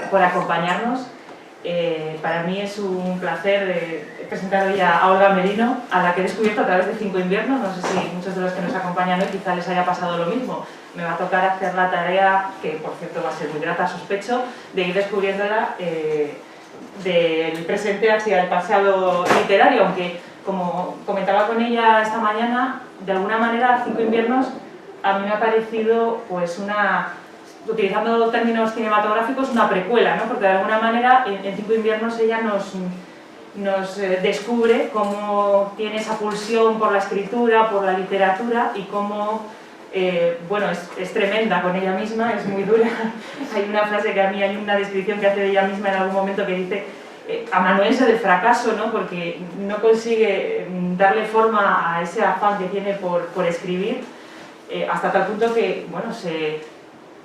por acompañarnos. Para mí es un placer presentar hoy a Olga Merino, a la que he descubierto a través de 5 inviernos. No sé si muchos de los que nos acompañan hoy quizá les haya pasado lo mismo. Me va a tocar hacer la tarea, que por cierto va a ser muy grata, sospecho, de ir descubriéndola del presente hacia el pasado literario, aunque como comentaba con ella esta mañana, de alguna manera 5 inviernos a mí me ha parecido pues utilizando términos cinematográficos, una precuela, ¿no? Porque de alguna manera en 5 inviernos ella nos descubre cómo tiene esa pulsión por la escritura, por la literatura y cómo, bueno, es tremenda con ella misma, es muy dura. Hay una frase que a mí, hay una descripción que hace de ella misma en algún momento que dice amanuense del fracaso, ¿no? Porque no consigue darle forma a ese afán que tiene por escribir, hasta tal punto que, bueno,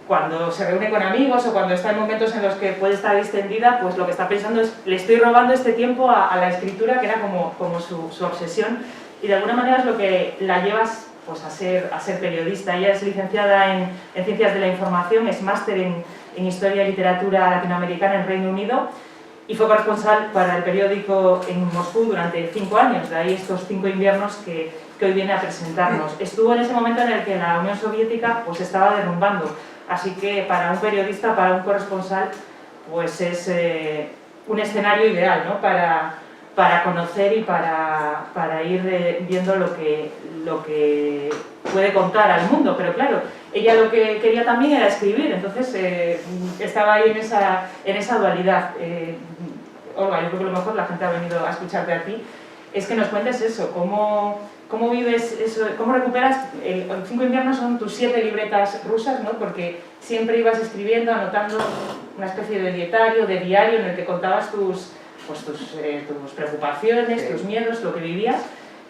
cuando se reúne con amigos o cuando está en momentos en los que puede estar distendida, pues lo que está pensando es, le estoy robando este tiempo a la escritura, que era como su obsesión, y de alguna manera es lo que la lleva pues, a ser periodista. Ella es licenciada en Ciencias de la Información, es máster en Historia y Literatura Latinoamericana en Reino Unido, y fue corresponsal para el periódico en Moscú durante 5 años, de ahí estos 5 inviernos que hoy viene a presentarnos. Estuvo en ese momento en el que la Unión Soviética pues, estaba derrumbando. Así que para un periodista, para un corresponsal, pues es un escenario ideal, ¿no? para conocer y para ir viendo lo que puede contar al mundo. Pero claro, ella lo que quería también era escribir, entonces estaba ahí en esa dualidad. Olga, yo creo que lo mejor la gente ha venido a escucharte a ti, es que nos cuentes eso, ¿cómo vives eso? ¿Cómo recuperas? 5 inviernos son tus 7 libretas rusas, ¿no? Porque siempre ibas escribiendo, anotando una especie de diario en el que contabas tus preocupaciones, tus miedos, lo que vivías.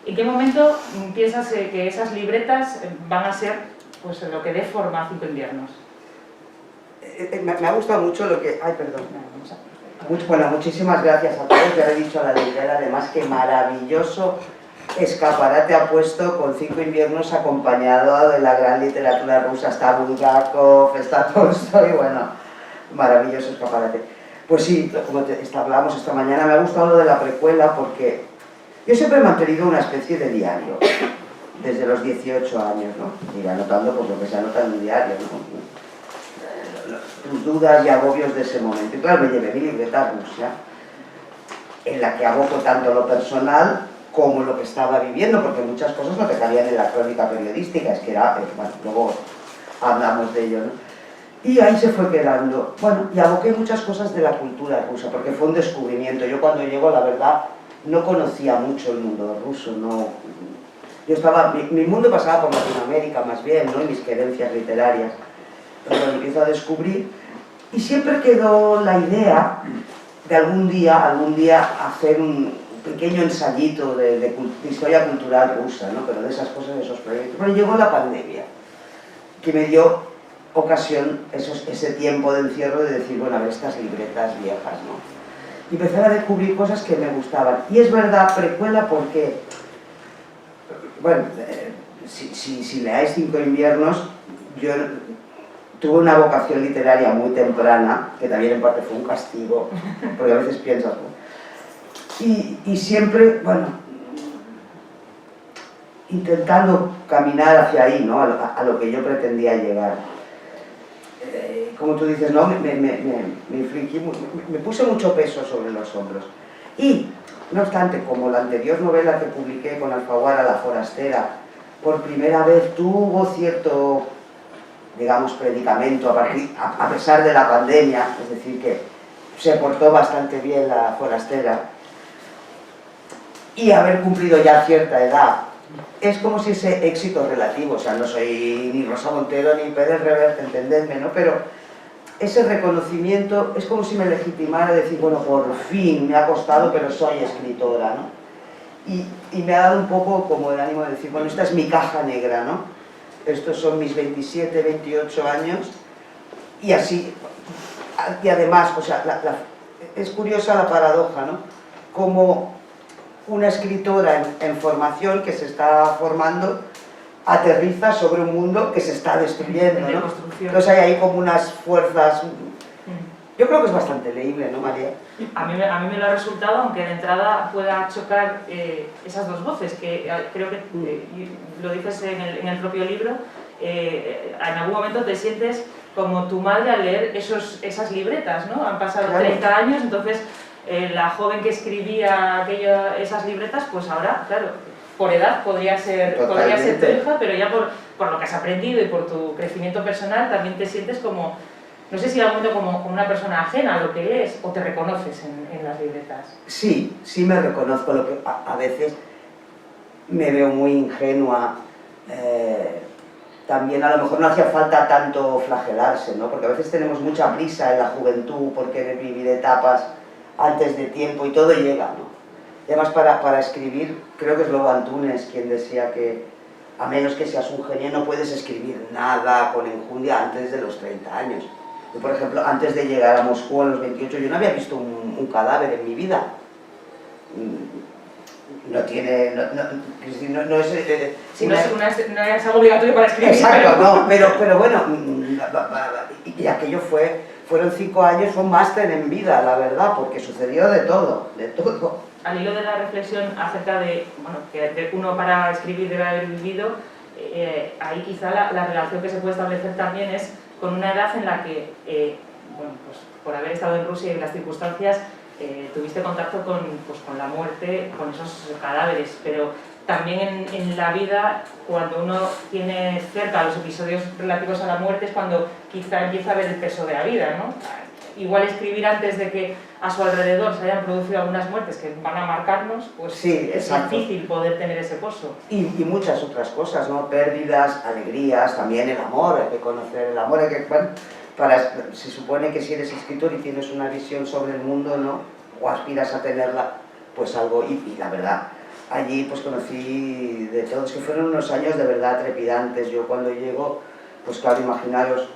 ¿En qué momento piensas que esas libretas van a ser pues, lo que dé forma a 5 inviernos? Me ha gustado mucho lo que... Ay, perdón. Bueno, muchísimas gracias a todos. Ya le he dicho a la librera, además, que maravilloso escaparate ha puesto con 5 inviernos acompañado de la gran literatura rusa. Está Bulgakov, está Tolstoy, bueno, maravilloso escaparate. Pues sí, como hablábamos esta mañana, me ha gustado lo de la precuela porque yo siempre he mantenido una especie de diario, desde los 18 años, ¿no? Ir anotando pues lo que se anota en mi diario, ¿no? Tus dudas y agobios de ese momento. Y claro, me llevé mi libreta rusa, en la que aboco tanto lo personal como lo que estaba viviendo, porque muchas cosas no te cabían en la crónica periodística, es que era, bueno, luego hablamos de ello, ¿no? Y ahí se fue quedando. Bueno, y aboqué muchas cosas de la cultura rusa, porque fue un descubrimiento. Yo cuando llego, la verdad, no conocía mucho el mundo ruso, no... Yo estaba... Mi mundo pasaba por Latinoamérica, más bien, ¿no? Y mis querencias literarias. Pero lo empiezo a descubrir, y siempre quedó la idea de algún día hacer un pequeño ensayito de historia cultural rusa, ¿no? Pero de esas cosas, de esos proyectos. Pero llegó la pandemia, que me dio ocasión, ese tiempo de encierro, de decir, bueno, a ver, estas libretas viejas, ¿no? Y empezar a descubrir cosas que me gustaban. Y es verdad, precuela, porque, bueno, si leáis 5 inviernos, yo tuve una vocación literaria muy temprana, que también en parte fue un castigo, porque a veces piensas, ¿no? Y siempre, bueno, intentando caminar hacia ahí, ¿no? A lo que yo pretendía llegar. Como tú dices, ¿no? Me puse mucho peso sobre los hombros. Y, no obstante, como la anterior novela que publiqué con Alfaguara, La forastera, por primera vez tuvo cierto, digamos, predicamento a pesar de la pandemia, es decir, que se portó bastante bien La forastera, y haber cumplido ya cierta edad, es como si ese éxito relativo, o sea, no soy ni Rosa Montero ni Pérez Reverte, entendedme, ¿no? Pero ese reconocimiento es como si me legitimara decir, bueno, por fin me ha costado, pero soy escritora, ¿no? Y me ha dado un poco como el ánimo de decir, bueno, esta es mi caja negra, ¿no? Estos son mis 27, 28 años, y así, y además, o sea, es curiosa la paradoja, ¿no? Como una escritora en formación que se está formando aterriza sobre un mundo que se está destruyendo, ¿no? Entonces hay ahí como unas fuerzas Yo creo que es bastante leíble, ¿no, María? A mí me lo ha resultado, aunque de entrada pueda chocar esas dos voces, que creo que lo dices en el propio libro, en algún momento te sientes como tu madre al leer esas libretas, ¿no? Han pasado 30 años, entonces la joven que escribía esas libretas, pues ahora, claro, por edad podría ser tu hija, pero ya por lo que has aprendido y por tu crecimiento personal también te sientes como, no sé si algún momento como una persona ajena a lo que lees o te reconoces en las libretas. Sí, sí me reconozco, lo que a veces me veo muy ingenua. También a lo mejor no hacía falta tanto flagelarse, ¿no? Porque a veces tenemos mucha prisa en la juventud por querer vivir etapas antes de tiempo y todo llega, ¿no? Y además para escribir, creo que es Lobo Antunes quien decía que a menos que seas un genio no puedes escribir nada con enjundia antes de los 30 años. Yo, por ejemplo, antes de llegar a Moscú a los 28, yo no había visto un cadáver en mi vida. No tiene... No es... Si no es algo obligatorio para escribir. Exacto, pero bueno, y aquello fueron 5 años, fue un máster en vida, la verdad, porque sucedió de todo, de todo. Al hilo de la reflexión acerca de, bueno, que uno para escribir debe haber vivido, ahí quizá la relación que se puede establecer también es con una edad en la que, bueno, pues por haber estado en Rusia y las circunstancias, tuviste contacto con la muerte, con esos cadáveres, pero también en la vida, cuando uno tiene cerca los episodios relativos a la muerte, es cuando quizá empieza a ver el peso de la vida, ¿no? Igual escribir antes de que a su alrededor se hayan producido algunas muertes que van a marcarnos, pues sí, es difícil poder tener ese pozo. Y muchas otras cosas, ¿no? Pérdidas, alegrías, también el amor, hay que conocer el amor, bueno, se supone que si eres escritor y tienes una visión sobre el mundo, ¿no? O aspiras a tenerla, pues algo, y la verdad, allí pues conocí de todos, que fueron unos años de verdad trepidantes. Yo cuando llego, pues claro, imaginaros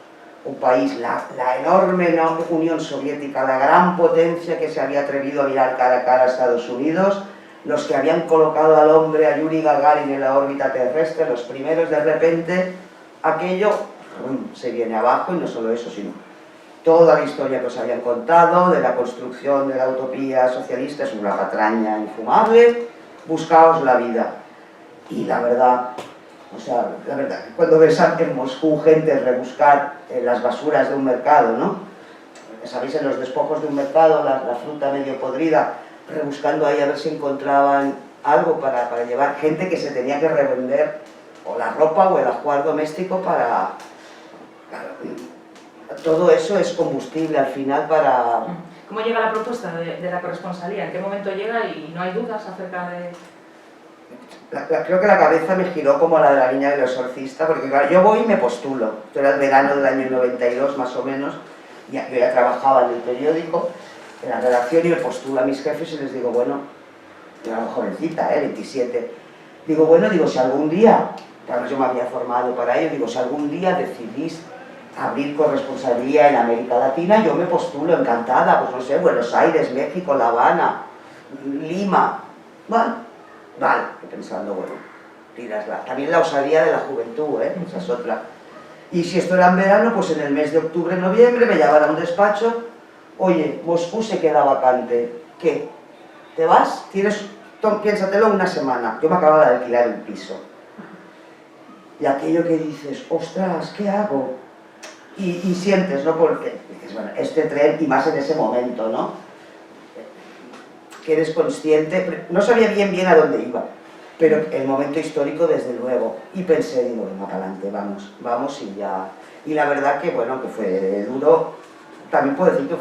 un país, la enorme Unión Soviética, la gran potencia que se había atrevido a mirar cara a cara a Estados Unidos, los que habían colocado al hombre, a Yuri Gagarin en la órbita terrestre, los primeros, de repente, aquello se viene abajo, y no solo eso, sino toda la historia que os habían contado, de la construcción de la utopía socialista, es una patraña infumable, buscaos la vida. Y la verdad, cuando ves en Moscú gente rebuscar en las basuras de un mercado, ¿no? ¿Sabéis? En los despojos de un mercado, la fruta medio podrida, rebuscando ahí a ver si encontraban algo para llevar, gente que se tenía que revender o la ropa o el ajuar doméstico para... Todo eso es combustible al final para... ¿Cómo llega la propuesta de la corresponsalía? ¿En qué momento llega y no hay dudas acerca de...? Creo que la cabeza me giró como la de la niña del exorcista, porque claro, yo voy y me postulo. Esto era el verano del año 92 más o menos, y yo ya trabajaba en el periódico, en la redacción, y me postulo a mis jefes y les digo, bueno, yo era jovencita, 27, digo, si algún día, claro, yo me había formado para ello, digo, si algún día decidís abrir corresponsalía en América Latina, yo me postulo, encantada, pues no sé, Buenos Aires, México, La Habana, Lima, bueno, vale, pensando, bueno, tirasla. También la osadía de la juventud, esa es otra. Y si esto era en verano, pues en el mes de octubre, noviembre, me llamaban a un despacho, oye, Moscú se queda vacante, ¿qué? ¿Te vas? Piénsatelo una semana. Yo me acababa de alquilar el piso. Y aquello que dices, ostras, ¿qué hago? Y sientes, ¿no? Porque dices, bueno, este tren, y más en ese momento, ¿no? Que eres consciente, no sabía bien a dónde iba, pero el momento histórico desde luego, y pensé, digo, venga, para adelante, vamos y ya. Y la verdad que, bueno, que fue duro, también puedo decir que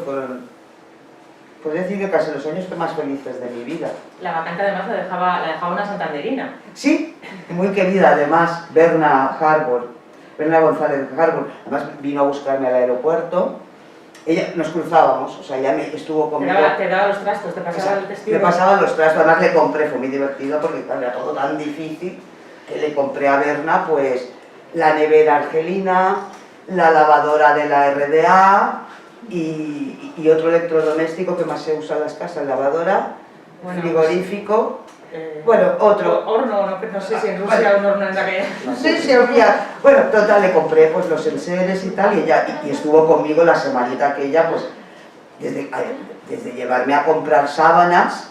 podría decir que casi los años más felices de mi vida. La vacante además la dejaba una santanderina. Sí, muy querida además, Berna González Harbour, además vino a buscarme al aeropuerto. Ella, nos cruzábamos, o sea, ella estuvo conmigo. Te daba los trastos, te pasaba el testigo. Me pasaban los trastos, además le compré, fue muy divertido porque claro, era todo tan difícil que le compré a Berna, pues, la nevera argelina, la lavadora de la RDA y otro electrodoméstico que más se usa en las casas, lavadora, frigorífico. Bueno, otro... Horno, no sé si en Rusia un horno en la que... Sí, había... Bueno, total, le compré pues los enseres y tal, y ella y estuvo conmigo la semanita aquella, pues desde llevarme a comprar sábanas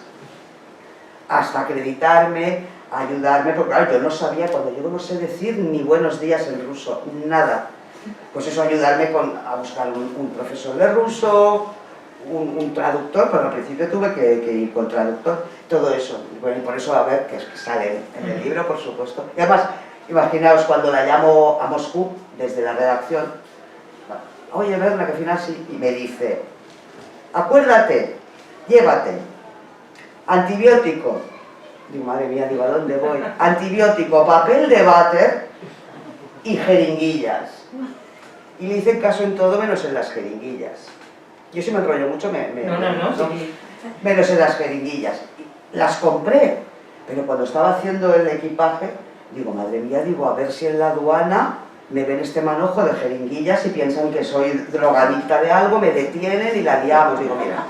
hasta acreditarme, ayudarme, porque claro, yo no sabía, cuando yo no sé decir ni buenos días en ruso, nada. Pues eso, ayudarme a buscar un profesor de ruso, un traductor, pero al principio tuve que ir con traductor, todo eso. Bueno, y por eso, a ver, que sale en el libro, por supuesto. Y además, imaginaos, cuando la llamo a Moscú, desde la redacción, oye, Berna, que al final sí, y me dice, acuérdate, llévate antibiótico. Digo, madre mía, digo, ¿a dónde voy? Antibiótico, papel de váter y jeringuillas. Y le hice caso en todo menos en las jeringuillas. Yo si me enrollo mucho, No, sí. menos en las jeringuillas. Las compré, pero cuando estaba haciendo el equipaje, digo, madre mía, digo, a ver si en la aduana me ven este manojo de jeringuillas y piensan que soy drogadicta de algo, me detienen y la liamos. Digo, mira.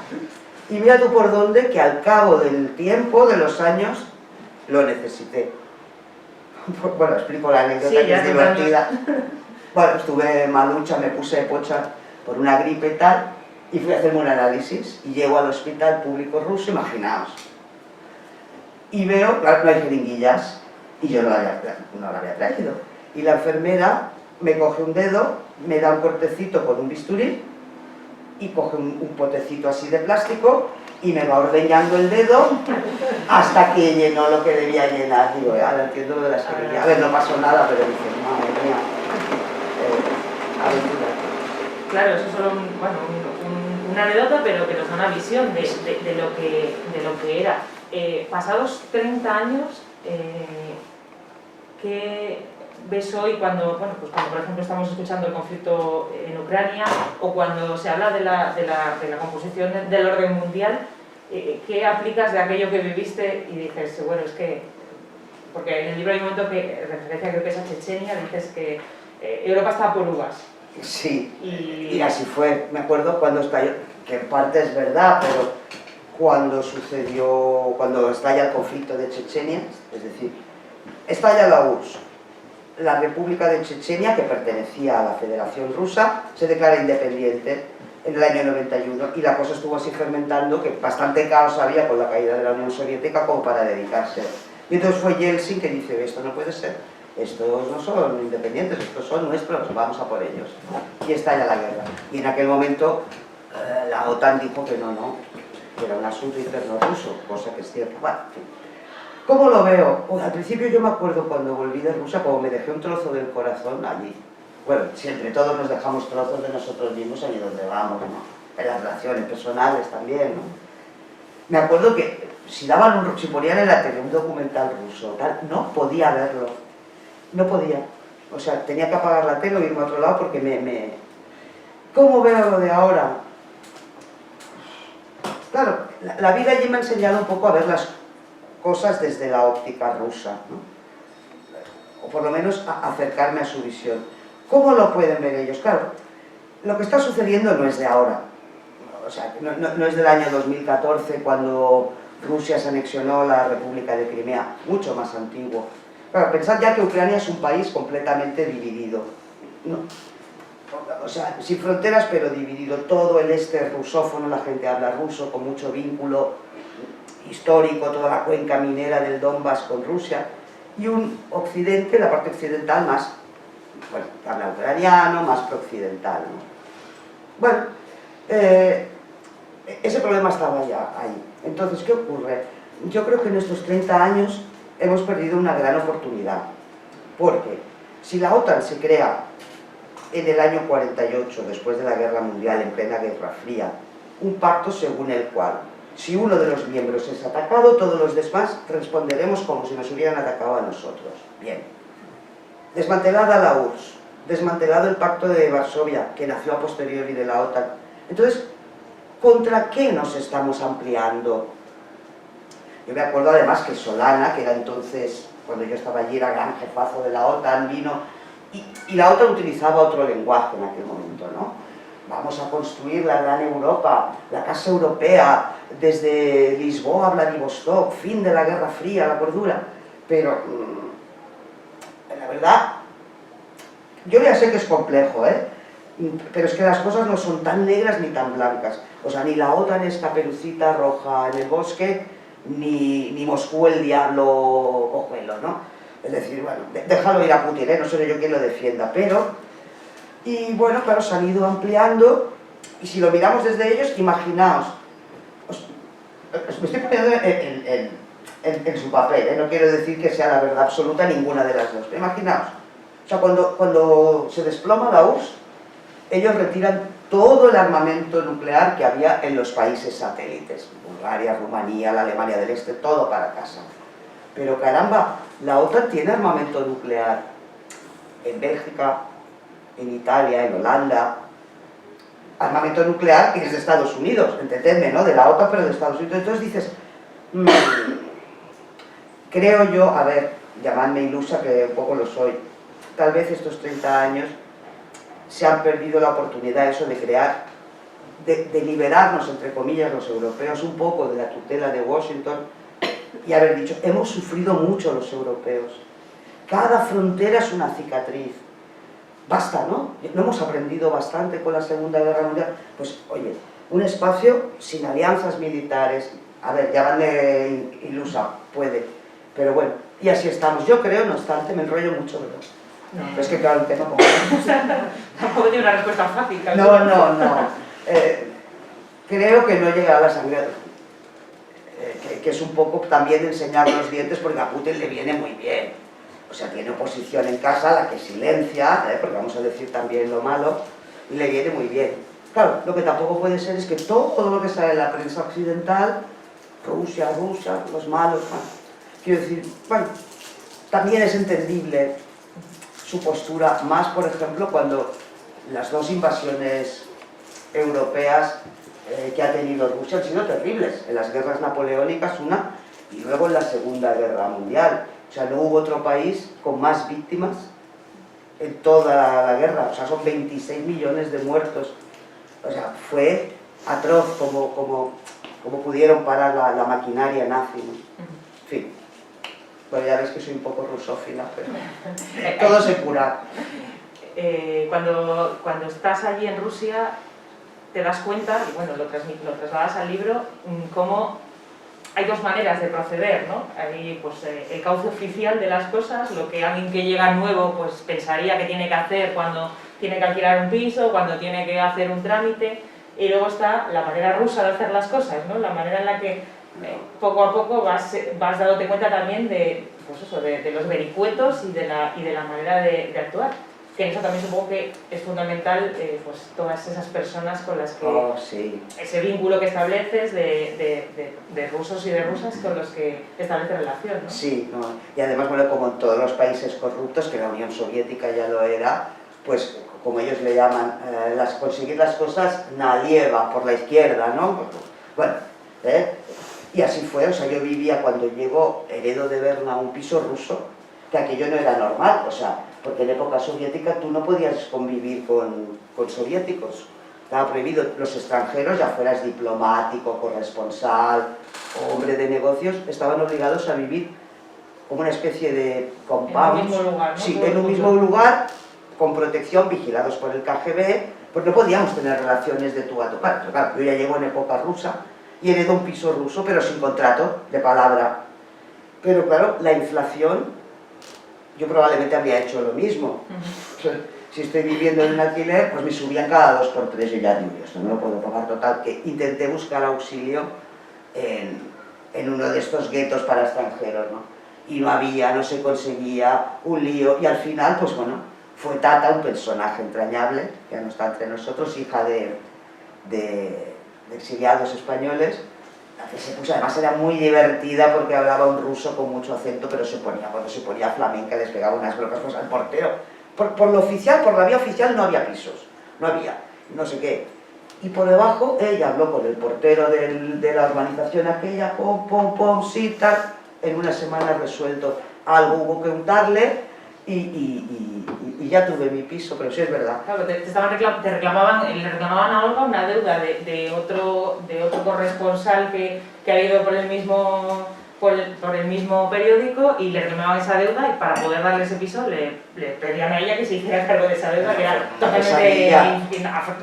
Y mira tú por dónde, que al cabo del tiempo, de los años, lo necesité. Bueno, explico la anécdota, sí, que es divertida. Bueno, estuve malucha, me puse pocha por una gripe y tal, y fui a hacerme un análisis, y llego al hospital público ruso, imaginaos. Y veo, claro, no hay jeringuillas, y yo no la había traído. Y la enfermera me coge un dedo, me da un cortecito con un bisturí, y coge un potecito así de plástico, y me va ordeñando el dedo hasta que llenó lo que debía llenar. Digo, ahora entiendo lo de las jeringuillas. A ver, no pasó nada, pero dije, madre mía, aventura. Claro, eso es solo una anécdota, pero que nos da una visión de lo que era. Pasados 30 años, ¿qué ves hoy cuando, pues cuando por ejemplo estamos escuchando el conflicto en Ucrania o cuando se habla de la composición del orden mundial? ¿Qué aplicas de aquello que viviste y dices, bueno, es que, porque en el libro hay un momento que, referencia creo que es a Chechenia, dices que Europa está por uvas? Sí, y así fue. Me acuerdo cuando estalló, que en parte es verdad, pero cuando estalla el conflicto de Chechenia, es decir, estalla la URSS, la República de Chechenia, que pertenecía a la Federación Rusa, se declara independiente en el año 91, y la cosa estuvo así fermentando, que bastante caos había con la caída de la Unión Soviética como para dedicarse. Y entonces fue Yeltsin que dice, esto no puede ser, estos no son independientes, estos son nuestros, vamos a por ellos. Y estalla la guerra. Y en aquel momento la OTAN dijo que no, que era un asunto interno ruso, cosa que es cierta. Bueno, en fin. ¿Cómo lo veo? Pues al principio yo me acuerdo cuando volví de Rusia, como me dejé un trozo del corazón allí. Bueno, siempre todos nos dejamos trozos de nosotros mismos allí donde vamos, ¿no? En las relaciones personales también, ¿no? Me acuerdo que si ponían en la tele un documental ruso, tal, no podía verlo. No podía. O sea, tenía que apagar la tele o irme a otro lado porque ¿Cómo veo lo de ahora? Claro, la vida allí me ha enseñado un poco a ver las cosas desde la óptica rusa, ¿no? O por lo menos a acercarme a su visión. ¿Cómo lo pueden ver ellos? Claro, lo que está sucediendo no es de ahora. O sea, no es del año 2014 cuando Rusia se anexionó la República de Crimea, mucho más antiguo. Claro, pensad ya que Ucrania es un país completamente dividido, ¿no? O sea, sin fronteras pero dividido. Todo el este rusófono, la gente habla ruso con mucho vínculo histórico, toda la cuenca minera del Donbass con Rusia, y un occidente, la parte occidental más, bueno, que habla ucraniano, más prooccidental, ¿no? Bueno, ese problema estaba ya ahí. Entonces, ¿qué ocurre? Yo creo que en estos 30 años hemos perdido una gran oportunidad, porque si la OTAN se crea en el año 48, después de la Guerra Mundial, en plena Guerra Fría, un pacto según el cual, si uno de los miembros es atacado, todos los demás responderemos como si nos hubieran atacado a nosotros. Bien. Desmantelada la URSS, desmantelado el Pacto de Varsovia, que nació a posteriori de la OTAN. Entonces, ¿contra qué nos estamos ampliando? Yo me acuerdo además que Solana, que era entonces, cuando yo estaba allí, era gran jefazo de la OTAN, vino, y la OTAN utilizaba otro lenguaje en aquel momento, ¿no? Vamos a construir la gran Europa, la Casa Europea, desde Lisboa a Vladivostok, fin de la Guerra Fría, la cordura. Pero, la verdad, yo ya sé que es complejo, pero es que las cosas no son tan negras ni tan blancas. O sea, ni la OTAN es Caperucita Roja en el bosque, ni Moscú el diablo cojuelo, ¿no? Es decir, bueno, déjalo ir a Putin, no soy yo quien lo defienda, pero... Y bueno, claro, se han ido ampliando, y si lo miramos desde ellos, imaginaos, me estoy poniendo en su papel, no quiero decir que sea la verdad absoluta ninguna de las dos, pero imaginaos, o sea, cuando se desploma la URSS, ellos retiran todo el armamento nuclear que había en los países satélites, Bulgaria, Rumanía, la Alemania del Este, todo para casa. Pero caramba, la OTAN tiene armamento nuclear en Bélgica, en Italia, en Holanda, armamento nuclear que es de Estados Unidos, entendedme, ¿no? De la OTAN, pero de Estados Unidos. Entonces dices, creo yo, a ver, llamadme ilusa, que un poco lo soy, tal vez estos 30 años se han perdido la oportunidad eso de crear, de liberarnos, entre comillas, los europeos, un poco de la tutela de Washington y haber dicho, hemos sufrido mucho los europeos, cada frontera es una cicatriz, basta, ¿no? No hemos aprendido bastante con la Segunda Guerra Mundial, pues oye, un espacio sin alianzas militares, a ver, llamadme ilusa, puede, pero bueno, y así estamos. Yo creo, no obstante, me enrollo mucho, ¿verdad? No. Pero es que claro, el tema como... Tampoco tiene una respuesta fácil. No. Creo que no llega a la sangre, que es un poco también enseñar los dientes, porque a Putin le viene muy bien. O sea, tiene oposición en casa, la que silencia, porque vamos a decir también lo malo, y le viene muy bien. Claro, lo que tampoco puede ser es que todo lo que sale en la prensa occidental, Rusia, los malos, bueno, quiero decir, bueno, también es entendible su postura, más por ejemplo cuando las dos invasiones europeas que ha tenido Rusia han sido terribles, en las guerras napoleónicas una y luego en la Segunda Guerra Mundial. O sea, no hubo otro país con más víctimas en toda la guerra, o sea, son 26 millones de muertos. O sea, fue atroz como pudieron parar la maquinaria nazi, ¿no? En fin. Bueno, ya ves que soy un poco rusófila, pero todo se cura. Cuando estás allí en Rusia, te das cuenta, y bueno, lo trasladas al libro, cómo hay dos maneras de proceder, ¿no? Hay pues, el cauce oficial de las cosas, lo que alguien que llega nuevo pues, pensaría que tiene que hacer cuando tiene que alquilar un piso, cuando tiene que hacer un trámite, y luego está la manera rusa de hacer las cosas, ¿no? La manera en la que poco a poco vas dándote cuenta también de, pues eso, de los vericuetos y de la manera de actuar. Que en eso también supongo que es fundamental pues, todas esas personas con las que... sí. Ese vínculo que estableces de rusos y de rusas con los que estableces relación, ¿no? Sí, no. Y además, bueno, como en todos los países corruptos, que la Unión Soviética ya lo era, pues como ellos le llaman, conseguir las cosas nalieva, por la izquierda, ¿no? Bueno, y así fue, o sea, yo vivía cuando llegó, heredo de Berna, un piso ruso, que aquello no era normal, o sea, porque en época soviética tú no podías convivir con soviéticos, estaba prohibido, los extranjeros, ya fueras diplomático, corresponsal, hombre de negocios, estaban obligados a vivir como una especie de compound, en un mismo lugar, ¿no? Sí, en un mismo lugar, con protección, vigilados por el KGB, porque no podíamos tener relaciones de tú a tú. Claro, yo ya llego en época rusa y heredo un piso ruso, pero sin contrato, de palabra. Pero claro, la inflación, yo probablemente habría hecho lo mismo. Si estoy viviendo en un alquiler, pues me subían cada 2 por 3 y ya digo, esto no lo puedo pagar total, que intenté buscar auxilio en uno de estos guetos para extranjeros, ¿no? Y no había, no se conseguía, un lío, y al final, pues bueno, fue Tata, un personaje entrañable, que ya no está entre nosotros, hija de exiliados españoles, la que se puso, además era muy divertida porque hablaba un ruso con mucho acento, pero cuando se ponía flamenca les pegaba unas brocas pues, al portero. Por lo oficial, por la vía oficial no había pisos, no había, no sé qué. Y por debajo ella habló con el portero de la urbanización aquella, pom, sí, tal, en una semana resuelto, algo hubo que untarle y ya tuve mi piso, pero sí es verdad. Claro, le reclamaban a Olga una deuda de otro corresponsal que ha ido por el mismo periódico y le reclamaban esa deuda y para poder darle ese piso le pedían a ella que se hiciera cargo de esa deuda que era totalmente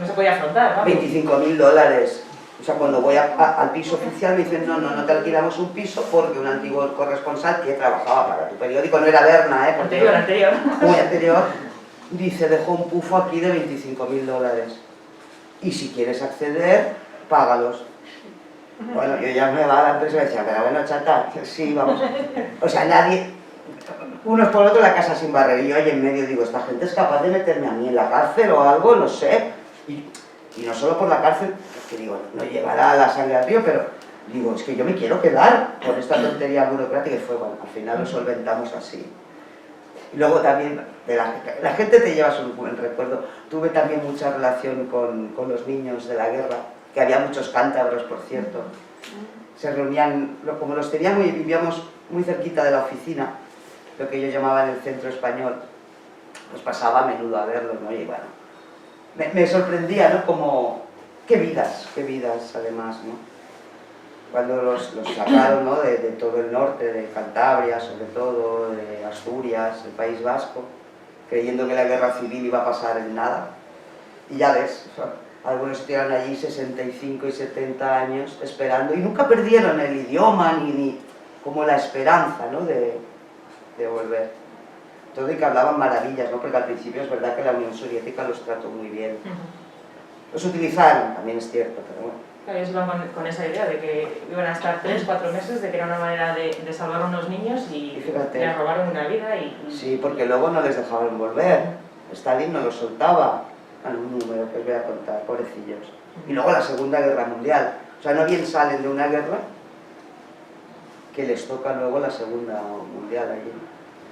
no se podía afrontar, ¿no? $25.000. O sea, cuando voy al piso oficial me dicen, no te alquilamos un piso porque un antiguo corresponsal que trabajaba para tu periódico, no era Berna, Anterior. Muy anterior, dice, dejó un pufo aquí de 25.000 $. Y si quieres acceder, págalos. Bueno, yo ya me va a la empresa y decía, pero bueno, chata, sí, vamos. O sea, nadie, unos por otros la casa sin barrer. Y yo ahí en medio digo, esta gente es capaz de meterme a mí en la cárcel o algo, no sé. Y no solo por la cárcel, que digo, no llevará la sangre al río, pero digo, es que yo me quiero quedar con esta tontería burocrática y fue, bueno, al final lo solventamos así. Y luego también, la gente te lleva su buen recuerdo. Tuve también mucha relación con los niños de la guerra, que había muchos cántabros, por cierto. Se reunían, como los teníamos y vivíamos muy cerquita de la oficina, lo que ellos llamaban el centro español, pues pasaba a menudo a verlos, ¿no? Y bueno, me sorprendía, ¿no? Como, qué vidas además, ¿no? Cuando los sacaron, ¿no? de todo el norte, de Cantabria sobre todo, de Asturias, el País Vasco, creyendo que la guerra civil iba a pasar en nada. Y ya ves, algunos estuvieron allí 65 y 70 años esperando y nunca perdieron el idioma ni como la esperanza, ¿no? de volver. Todo y que hablaban maravillas, ¿no? Porque al principio es verdad que la Unión Soviética los trató muy bien. Los utilizaron, también es cierto, pero bueno. Claro, ellos iban con esa idea de que iban a estar 3-4 meses, de que era una manera de salvar a unos niños y les robaron una vida y... Sí, porque luego no les dejaban volver. Stalin no los soltaba. A un número que os voy a contar, pobrecillos. Y luego la Segunda Guerra Mundial. O sea, no bien salen de una guerra que les toca luego la Segunda Mundial allí.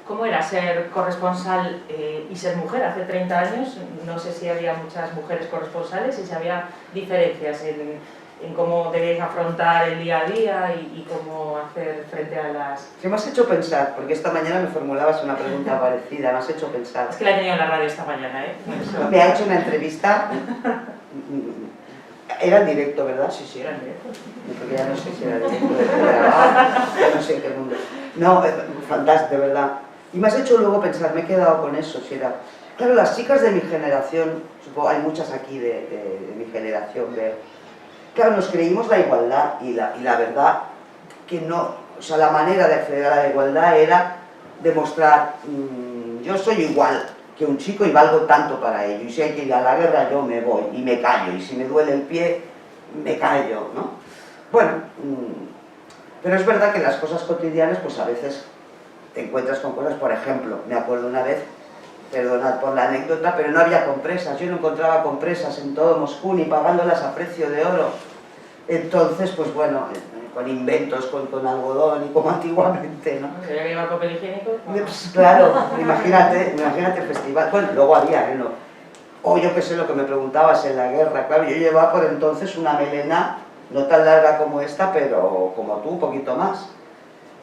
¿Cómo era ser corresponsal y ser mujer hace 30 años? No sé si había muchas mujeres corresponsales y si había diferencias en cómo debéis afrontar el día a día y cómo hacer frente a las... ¿Qué me has hecho pensar? Porque esta mañana me formulabas una pregunta parecida, me has hecho pensar. Es que la he tenido en la radio esta mañana, ¿eh? Eso. Me ha hecho una entrevista... Era en directo, ¿verdad? Sí, era en directo. Porque ya no sé si era directo, ya no sé en qué mundo. No, fantástico, de verdad. Y me has hecho luego pensar, me he quedado con eso, si era... Claro, las chicas de mi generación, supongo, hay muchas aquí de mi generación, claro, nos creímos la igualdad y la verdad que no, o sea, la manera de acceder a la igualdad era demostrar, yo soy igual que un chico y valgo tanto para ello, y si hay que ir a la guerra yo me voy y me callo, y si me duele el pie, me callo, ¿no? Bueno, pero es verdad que en las cosas cotidianas, pues a veces te encuentras con cosas, por ejemplo, me acuerdo una vez, perdonad por la anécdota, pero no había compresas, yo no encontraba compresas en todo Moscú ni pagándolas a precio de oro. Entonces, pues bueno, con inventos, con algodón y como antiguamente, ¿no? ¿Había que llevar papel higiénico? Pues, claro, imagínate el festival. Bueno, luego había, ¿no? O yo qué sé lo que me preguntabas en la guerra, claro, yo llevaba por entonces una melena, no tan larga como esta, pero como tú, un poquito más.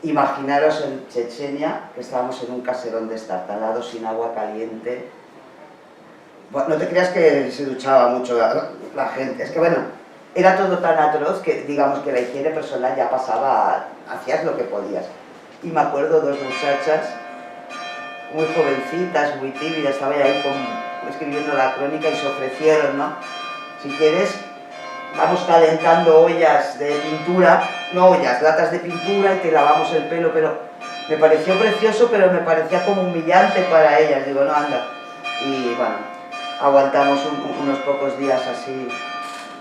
Imaginaros en Chechenia, que estábamos en un caserón destartalado, sin agua caliente. Bueno, no te creas que se duchaba mucho la gente, es que bueno, era todo tan atroz que digamos que la higiene personal ya pasaba, hacías lo que podías. Y me acuerdo dos muchachas, muy jovencitas, muy tímidas, estaba ahí escribiendo la crónica y se ofrecieron, ¿no? Si quieres, vamos calentando ollas de pintura, no ollas, latas de pintura y te lavamos el pelo, pero me pareció precioso, pero me parecía como humillante para ellas. Digo, no, anda. Y bueno, aguantamos unos pocos días así,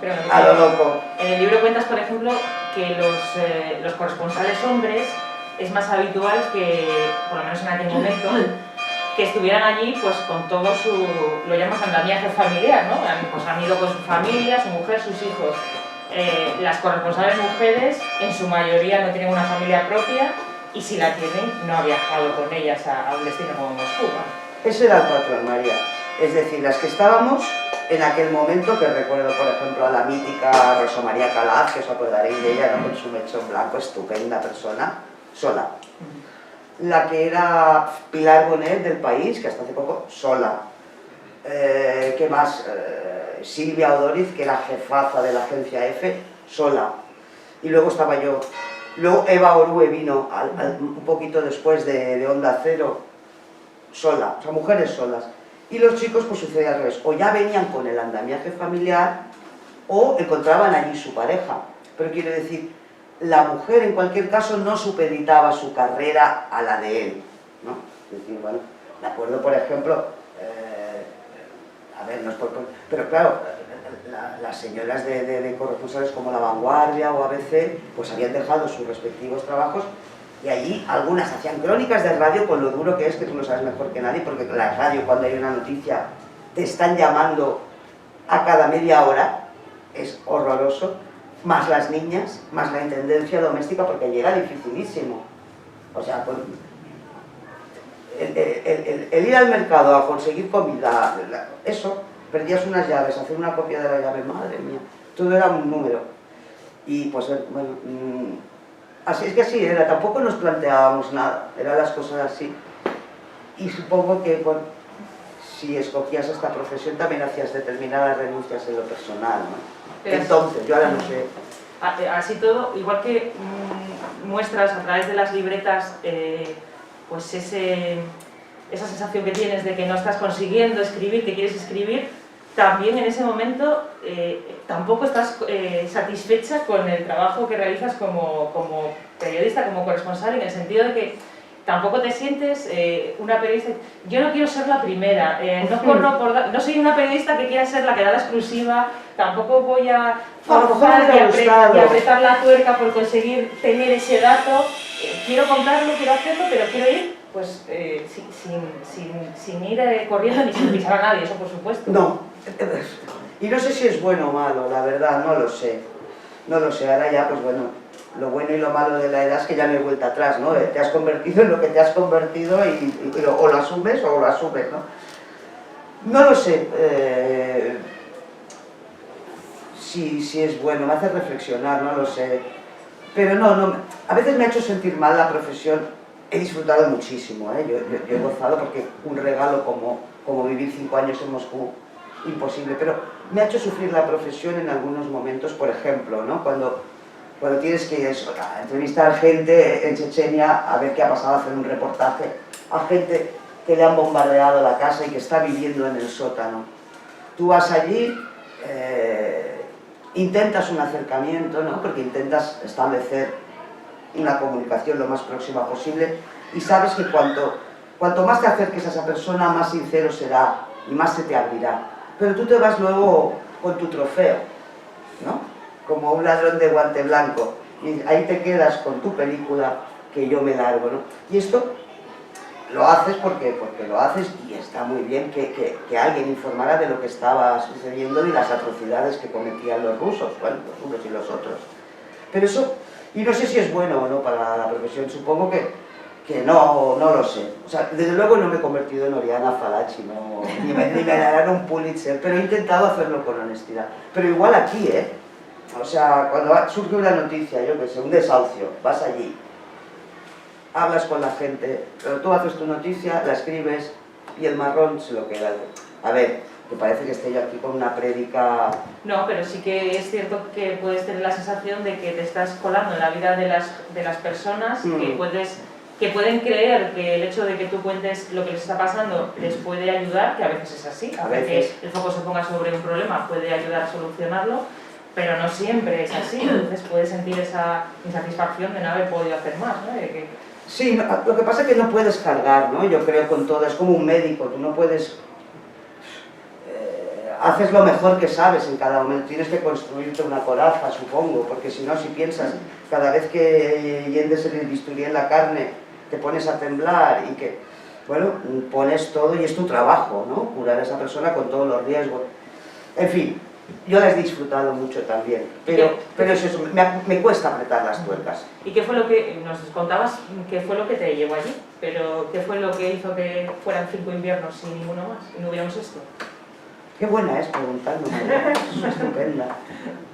pero a lo loco. En el libro cuentas, por ejemplo, que los corresponsales hombres es más habitual que, por lo menos en aquel momento, que estuvieran allí pues con todo su, lo llamas andamiaje familiar, ¿no? Pues han ido con su familia, su mujer, sus hijos. Las corresponsales mujeres en su mayoría no tienen una familia propia y si la tienen no ha viajado con ellas a un destino como Moscú, ¿no? Ese era el patrón, María. Es decir, las que estábamos en aquel momento, que recuerdo por ejemplo a la mítica Rosa María Calaz, que os acordaréis de ella, ¿no? Con su mechón blanco, estupenda persona, sola. La que era Pilar Bonet del País, que hasta hace poco, sola. ¿Qué más? Silvia Odoriz, que era jefaza de la agencia EFE, sola. Y luego estaba yo. Luego Eva Orue vino un poquito después de Onda Cero, sola, o sea, mujeres solas. Y los chicos pues sucede al revés, o ya venían con el andamiaje familiar, o encontraban allí su pareja. Pero quiero decir, la mujer en cualquier caso no supeditaba su carrera a la de él, ¿no? Es decir, bueno, me acuerdo por ejemplo, a ver, no es pero claro, las señoras de corresponsales como La Vanguardia o ABC, pues habían dejado sus respectivos trabajos y allí algunas hacían crónicas de radio con lo duro que es, que tú lo sabes mejor que nadie, porque la radio cuando hay una noticia te están llamando a cada media hora, es horroroso, más las niñas, más la intendencia doméstica, porque allí era dificilísimo. O sea, pues, el ir al mercado a conseguir comida, eso, perdías unas llaves, hacer una copia de la llave, madre mía, todo era un número. Y pues, bueno, así es que así era, tampoco nos planteábamos nada, eran las cosas así. Y supongo que si escogías esta profesión también hacías determinadas renuncias en lo personal, ¿no? Entonces, yo ahora no sé. Así todo, igual que muestras a través de las libretas pues esa sensación que tienes de que no estás consiguiendo escribir, que quieres escribir, también en ese momento tampoco estás satisfecha con el trabajo que realizas como periodista, como corresponsal, en el sentido de que tampoco te sientes una periodista. Yo no quiero ser la primera, no soy una periodista que quiera ser la que da la exclusiva, tampoco voy a forzar y apretar la tuerca por conseguir tener ese dato. Quiero comprarlo, quiero hacerlo, pero quiero ir pues sin ir corriendo ni sin pisar a nadie, eso por supuesto. No, y no sé si es bueno o malo, la verdad, no lo sé. No lo sé, ahora ya, pues bueno, lo bueno y lo malo de la edad es que ya no hay vuelta atrás, ¿no? Te has convertido en lo que te has convertido y o lo asumes o lo asumes, ¿no? No lo sé si es bueno, me hace reflexionar, no lo sé. Pero no, a veces me ha hecho sentir mal la profesión, he disfrutado muchísimo, ¿eh? Yo he gozado porque un regalo como vivir 5 años en Moscú, imposible, pero me ha hecho sufrir la profesión en algunos momentos, por ejemplo, ¿no? Cuando tienes que entrevistar gente en Chechenia a ver qué ha pasado, hacer un reportaje, a gente que le han bombardeado la casa y que está viviendo en el sótano. Tú vas allí, intentas un acercamiento, ¿no? Porque intentas establecer una comunicación lo más próxima posible y sabes que cuanto más te acerques a esa persona, más sincero será y más se te abrirá. Pero tú te vas luego con tu trofeo, ¿no? Como un ladrón de guante blanco, y ahí te quedas con tu película, que yo me largo, ¿no? Y esto lo haces porque lo haces y está muy bien que alguien informara de lo que estaba sucediendo y las atrocidades que cometían los rusos, bueno, los unos y los otros. Pero eso, y no sé si es bueno o no para la profesión, supongo que no lo sé. O sea, desde luego no me he convertido en Oriana Fallaci, ni me darán un Pulitzer, pero he intentado hacerlo con honestidad. Pero igual aquí, o sea, cuando surge una noticia, yo que sé, un desahucio, vas allí, hablas con la gente, pero tú haces tu noticia, la escribes y el marrón se lo queda. A ver, que parece que esté yo aquí con una prédica... No, pero sí que es cierto que puedes tener la sensación de que te estás colando en la vida de las personas, que pueden creer que el hecho de que tú cuentes lo que les está pasando les puede ayudar, que a veces es así, a veces el foco se ponga sobre un problema, puede ayudar a solucionarlo, pero no siempre es así, entonces puedes sentir esa insatisfacción de no haber podido hacer más, ¿no? Sí, lo que pasa es que no puedes cargar, ¿no? Yo creo con todo, es como un médico, tú no puedes... haces lo mejor que sabes en cada momento, tienes que construirte una coraza, supongo, porque si no, si piensas, cada vez que yendes el bisturí en la carne, te pones a temblar y que, bueno, pones todo y es tu trabajo, ¿no? Curar a esa persona con todos los riesgos. En fin, yo la he disfrutado mucho también, pero es eso, me cuesta apretar las tuercas. ¿Y qué fue lo que, nos contabas, qué fue lo que te llevó allí? Pero ¿qué fue lo que hizo que fueran 5 inviernos y ninguno más, y no hubiéramos esto? Qué buena es preguntarme, es estupenda,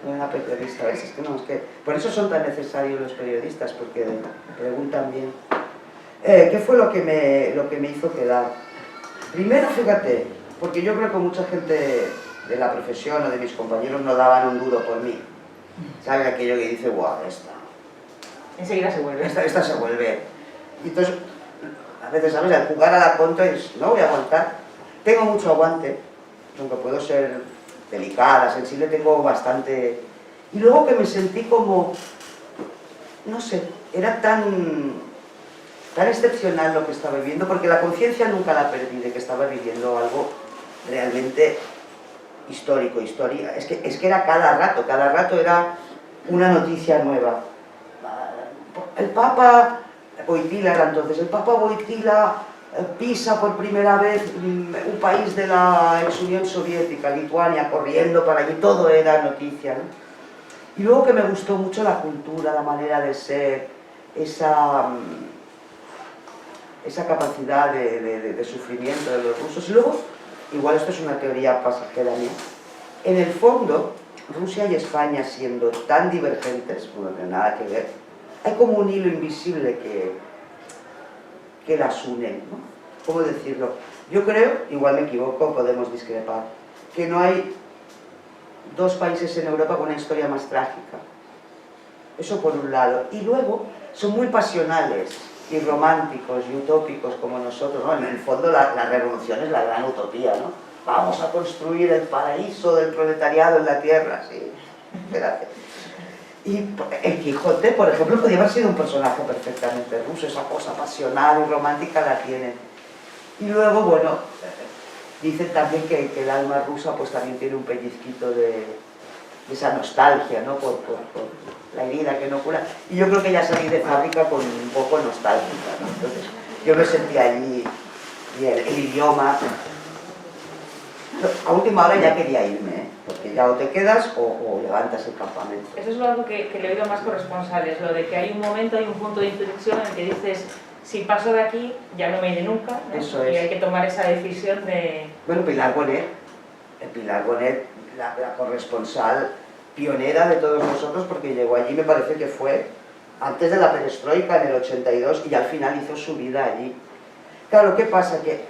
una periodista, es que no, es que por eso son tan necesarios los periodistas, porque preguntan bien. ¿Qué fue lo que me hizo quedar? Primero, fíjate, porque yo creo que mucha gente de la profesión o de mis compañeros no daban un duro por mí. ¿Sabes aquello que dice, guau, esta? Enseguida se vuelve. Esta se vuelve. Y entonces, a veces, ¿sabes? Al jugar a la contra, no voy a aguantar. Tengo mucho aguante, aunque puedo ser delicadas, en sí le tengo bastante... Y luego que me sentí como, no sé, era tan excepcional lo que estaba viviendo, porque la conciencia nunca la perdí de que estaba viviendo algo realmente histórico, historia. Es que era cada rato era una noticia nueva. El Papa Wojtyła era entonces, el Papa Wojtyła pisa por primera vez un país de la ex Unión Soviética, Lituania, corriendo para allí, todo era noticia, ¿no? Y luego que me gustó mucho la cultura, la manera de ser, esa capacidad de sufrimiento de los rusos. Y luego, igual esto es una teoría pasajera mía, en el fondo, Rusia y España siendo tan divergentes, no tiene nada que ver, hay como un hilo invisible que las une, ¿no? ¿Cómo decirlo? Yo creo, igual me equivoco, podemos discrepar, que no hay dos países en Europa con una historia más trágica. Eso por un lado. Y luego, son muy pasionales y románticos y utópicos como nosotros, ¿no? En el fondo la revolución es la gran utopía, ¿no? Vamos a construir el paraíso del proletariado en la tierra, sí. Gracias. Y el Quijote, por ejemplo, podría haber sido un personaje perfectamente ruso, esa cosa pasional y romántica la tienen. Y luego, bueno, dicen también que el alma rusa pues también tiene un pellizquito de esa nostalgia, ¿no? Por la herida que no cura. Y yo creo que ya salí de fábrica con un poco nostálgica, ¿no? Entonces, yo me sentí allí y el idioma... A última hora ya quería irme, ¿eh? Porque ya o te quedas o levantas el campamento. Eso es algo que le he oído a más corresponsales, lo de que hay un momento, hay un punto de inflexión en el que dices, si paso de aquí, ya no me iré nunca, ¿no? Eso es. Y hay que tomar esa decisión de... Bueno, Pilar Bonet, la corresponsal pionera de todos nosotros, porque llegó allí, me parece que fue antes de la perestroika, en el 82, y al final hizo su vida allí. Claro, ¿qué pasa? Que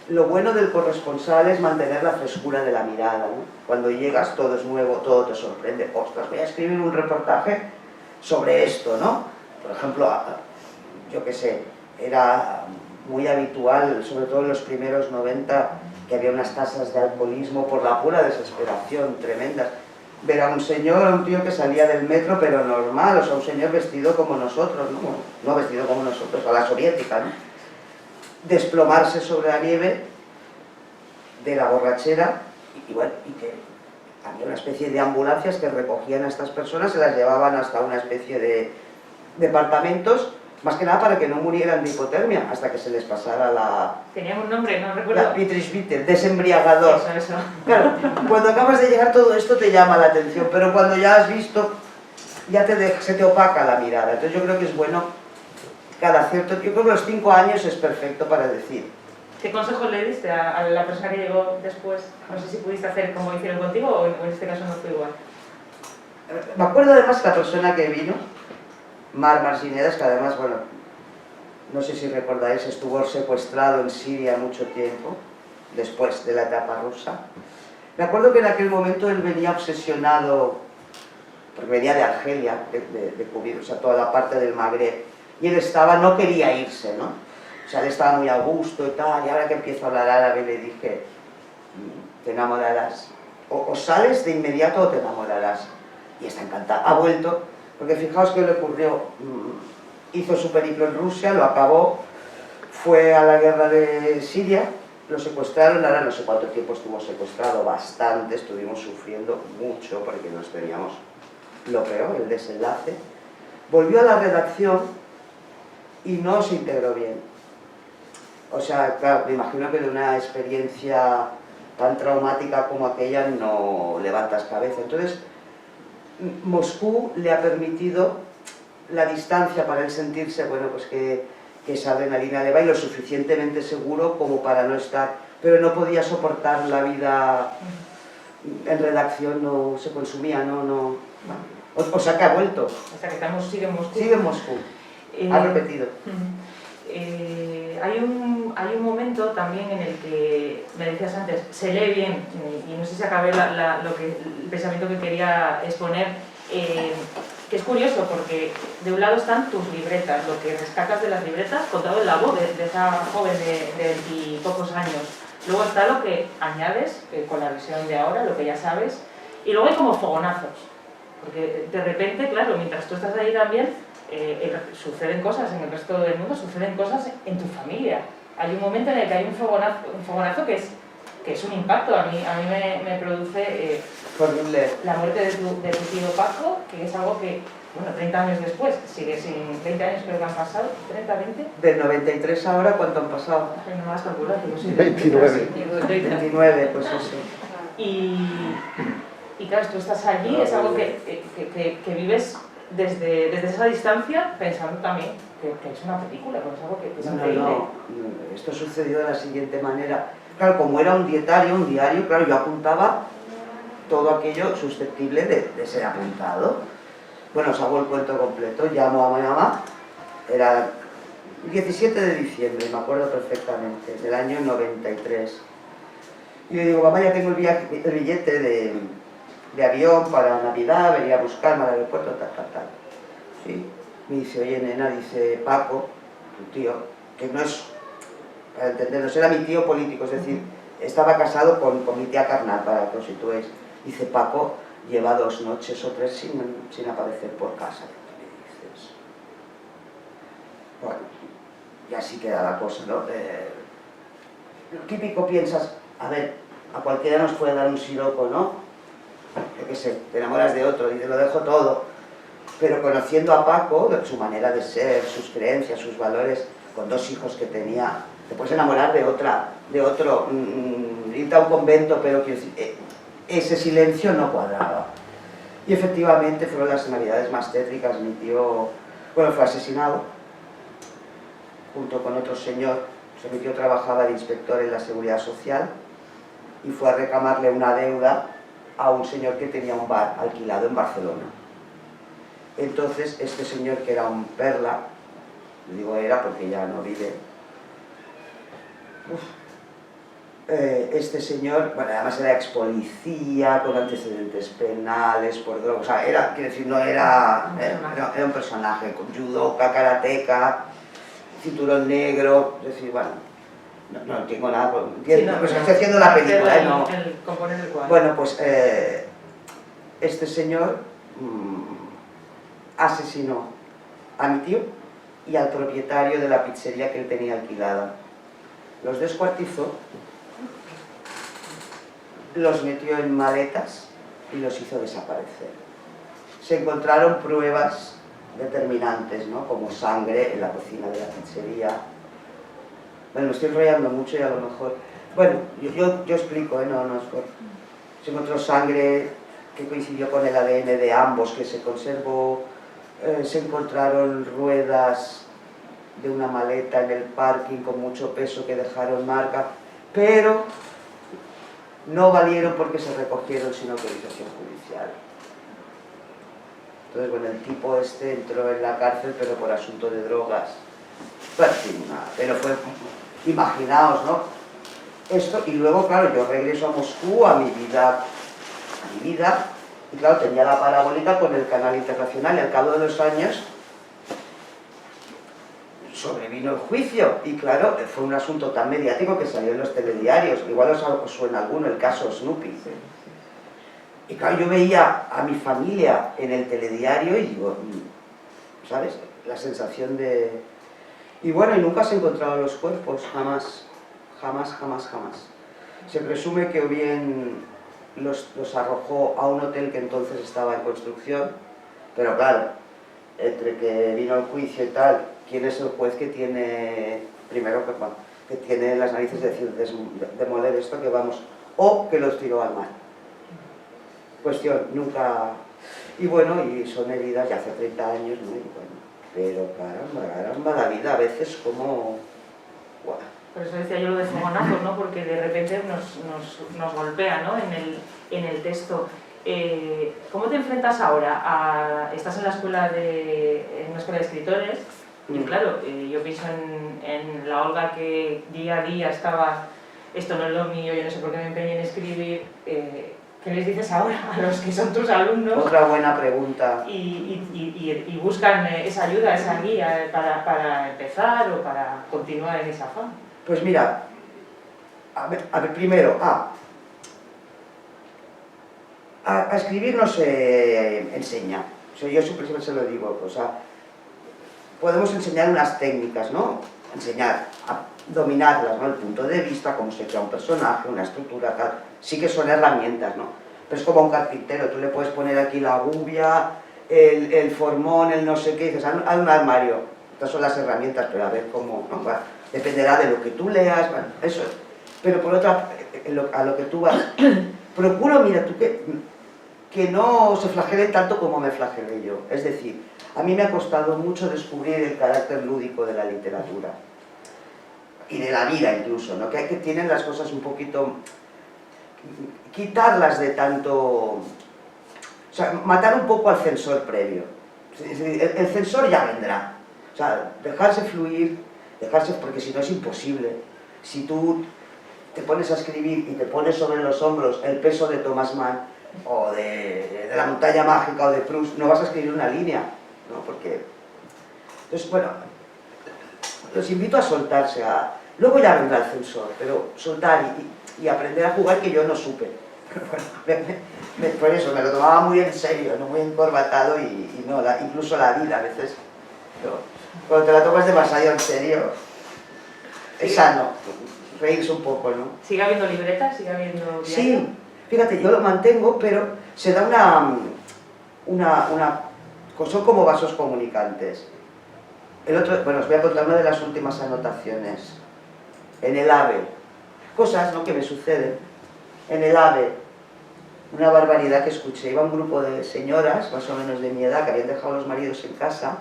lo bueno del corresponsal es mantener la frescura de la mirada, ¿no? Cuando llegas todo es nuevo, todo te sorprende. Ostras, voy a escribir un reportaje sobre esto, ¿no? Por ejemplo, yo qué sé, era muy habitual, sobre todo en los primeros 90, que había unas tasas de alcoholismo por la pura desesperación tremendas. Ver a un señor, a un tío que salía del metro, pero normal, o sea, un señor vestido como nosotros, ¿no? No vestido como nosotros, a la soviética, ¿no? Desplomarse sobre la nieve de la borrachera y bueno, y que había una especie de ambulancias que recogían a estas personas, se las llevaban hasta una especie de departamentos, más que nada para que no murieran de hipotermia, hasta que se les pasara la... Tenía un nombre, no recuerdo. La Pitrischbitter, desembriagador. Eso. Claro, cuando acabas de llegar todo esto te llama la atención, pero cuando ya has visto, ya se te opaca la mirada. Entonces yo creo que es bueno... Cada cierto, yo creo que los 5 años es perfecto para decir. ¿Qué consejos le diste a la persona que llegó después? No sé si pudiste hacer como hicieron contigo o en este caso no fue igual. Me acuerdo además la persona que vino, Mar Marginedas, que además, bueno, no sé si recordáis, estuvo secuestrado en Siria mucho tiempo, después de la etapa rusa. Me acuerdo que en aquel momento él venía obsesionado, porque venía de Argelia, de cubrir, o sea, toda la parte del Magreb. Y él no quería irse, ¿no? O sea, él estaba muy a gusto y tal, y ahora que empiezo a hablar árabe le dije, te enamorarás. O sales de inmediato o te enamorarás. Y está encantada. Ha vuelto, porque fijaos qué le ocurrió. Hizo su periplo en Rusia, lo acabó, fue a la guerra de Siria, lo secuestraron, ahora no sé cuánto tiempo estuvo secuestrado, bastante, estuvimos sufriendo mucho porque nos teníamos lo peor, el desenlace. Volvió a la redacción y no se integró bien. O sea, claro, me imagino que de una experiencia tan traumática como aquella no levantas cabeza. Entonces, Moscú le ha permitido la distancia para él sentirse, bueno, pues que esa adrenalina le va y lo suficientemente seguro como para no estar, pero no podía soportar la vida en redacción, no se consumía, no. O sea que ha vuelto. O sea que sigue en Moscú. Sigue en Moscú. Ha repetido. Hay un momento también en el que, me decías antes, se lee bien, y no sé si acabé el pensamiento que quería exponer, que es curioso porque de un lado están tus libretas, lo que rescatas de las libretas, contado en la voz de esa joven de 20 y pocos años. Luego está lo que añades con la visión de ahora, lo que ya sabes, y luego hay como fogonazos, porque de repente, claro, mientras tú estás ahí también, suceden cosas en el resto del mundo, suceden cosas en tu familia. Hay un momento en el que hay un fogonazo que es un impacto. A mí me produce la muerte de tu tío Paco, que es algo que, bueno, 30 años después, sigue sin 20 años creo que han pasado, 30, 20. Del 93 ahora, ¿cuánto han pasado? No me vas a calcular, yo soy 29. 29, pues eso. Y claro, tú estás allí, es algo que vives desde esa distancia, pensando también que es una película, que es algo que es increíble. No, esto sucedió de la siguiente manera. Claro, como era un diario, claro, yo apuntaba todo aquello susceptible de ser apuntado. Bueno, os hago el cuento completo. Llamo a mi mamá, era el 17 de diciembre, me acuerdo perfectamente, del año 93. Y le digo, mamá, ya tengo el billete de avión para Navidad, venía a buscarme al aeropuerto, tal. ¿Sí? Me dice, oye, nena, dice Paco, tu tío, que no es, para entendernos, era mi tío político, es decir, estaba casado con mi tía carnal, para que os situéis. Dice, Paco lleva 2 noches o 3 sin aparecer por casa. ¿Qué dices? Bueno, y así queda la cosa, ¿no? Lo típico piensas, a ver, a cualquiera nos puede dar un siroco, ¿no? Yo qué sé, te enamoras de otro, dices, lo dejo todo. Pero conociendo a Paco, su manera de ser, sus creencias, sus valores, con 2 hijos que tenía, te puedes enamorar de otro, irte a un convento, pero quiero decir, ese silencio no cuadraba. Y efectivamente fueron las navidades más tétricas. Mi tío, bueno, fue asesinado, junto con otro señor. O sea, mi tío trabajaba de inspector en la Seguridad Social y fue a reclamarle una deuda a un señor que tenía un bar alquilado en Barcelona. Entonces, este señor, que era un perla, digo era porque ya no vive, este señor, bueno, además era ex policía, con antecedentes penales, por drogas, o sea, era, quiero decir, no era, era un personaje, con judoka, karateca, cinturón negro, es decir, bueno, no tengo nada, pues estoy haciendo la película, ¿no? El componer el cuadro. Bueno, pues este señor asesinó a mi tío y al propietario de la pizzería que él tenía alquilada. Los descuartizó, los metió en maletas y los hizo desaparecer. Se encontraron pruebas determinantes, ¿no? Como sangre en la cocina de la pizzería. Bueno, me estoy enrollando mucho y a lo mejor... Bueno, yo explico, no es por... Se encontró sangre que coincidió con el ADN de ambos, que se conservó. Se encontraron ruedas de una maleta en el parking con mucho peso que dejaron marca, pero no valieron porque se recogieron sin autorización judicial. Entonces, bueno, el tipo este entró en la cárcel, pero por asunto de drogas. Pero fue, imaginaos, ¿no? Esto, y luego, claro, yo regreso a Moscú, a mi vida, y claro, tenía la parabólica con el canal internacional, y al cabo de 2 años sobrevino el juicio, y claro, fue un asunto tan mediático que salió en los telediarios. Igual os suena alguno, el caso Snoopy. Y claro, yo veía a mi familia en el telediario y digo, ¿sabes? La sensación de... Y bueno, y nunca se encontraron los cuerpos, jamás. Se presume que o bien los arrojó a un hotel que entonces estaba en construcción, pero claro, entre que vino el juicio y tal, ¿quién es el juez que tiene, primero que tiene las narices de decir demoler esto, que vamos, o que los tiró al mar? Cuestión, nunca... Y bueno, y son heridas ya hace 30 años, ¿no? Y bueno, pero caramba, la vida a veces como... Wow. Por eso decía yo lo de fogonazos, ¿no? Porque de repente nos golpea, ¿no? En el texto. ¿Cómo te enfrentas ahora? Estás en una escuela de escritores, y claro, yo pienso en la Olga que día a día estaba, esto no es lo mío, yo no sé por qué me empeño en escribir. ¿Qué les dices ahora a los que son tus alumnos? Otra buena pregunta. Y buscan esa ayuda, esa guía para empezar o para continuar en esa afán. Pues mira, a ver, primero, a escribir no se enseña. O sea, yo siempre se lo digo, o sea, podemos enseñar unas técnicas, ¿no? Enseñar a dominarlas, ¿no? El punto de vista, cómo se crea un personaje, una estructura, tal. Sí que son herramientas, ¿no? Pero es como un carpintero, tú le puedes poner aquí la gubia, el formón, el no sé qué, dices, haz un armario. Estas son las herramientas, pero a ver cómo, ¿no? Bueno, dependerá de lo que tú leas, bueno, eso es. Pero por otra, a lo que tú vas, procuro, mira, tú que no se flagelen tanto como me flagelé yo. Es decir, a mí me ha costado mucho descubrir el carácter lúdico de la literatura. Y de la vida incluso, ¿no? Que tienen las cosas un poquito... quitarlas de tanto... O sea, matar un poco al censor previo. El censor ya vendrá. O sea, dejarse fluir, porque si no es imposible. Si tú te pones a escribir y te pones sobre los hombros el peso de Thomas Mann o de la montaña mágica o de Proust, no vas a escribir una línea, ¿no? Porque... Entonces, bueno, los invito a soltarse, luego ya vendrá el censor, pero soltar y aprender a jugar, que yo no supe. Bueno, por eso me lo tomaba muy en serio, no muy encorbatado y no, incluso la vida a veces. Pero cuando te la tomas demasiado en serio, es sano, reírse un poco, ¿no? ¿Sigue habiendo libretas? ¿Sigue habiendo diario? Sí, fíjate, yo lo mantengo, pero se da son como vasos comunicantes. Bueno, os voy a contar una de las últimas anotaciones. En el AVE, cosas, ¿no?, que me suceden. En el AVE, una barbaridad que escuché. Iba un grupo de señoras, más o menos de mi edad, que habían dejado a los maridos en casa.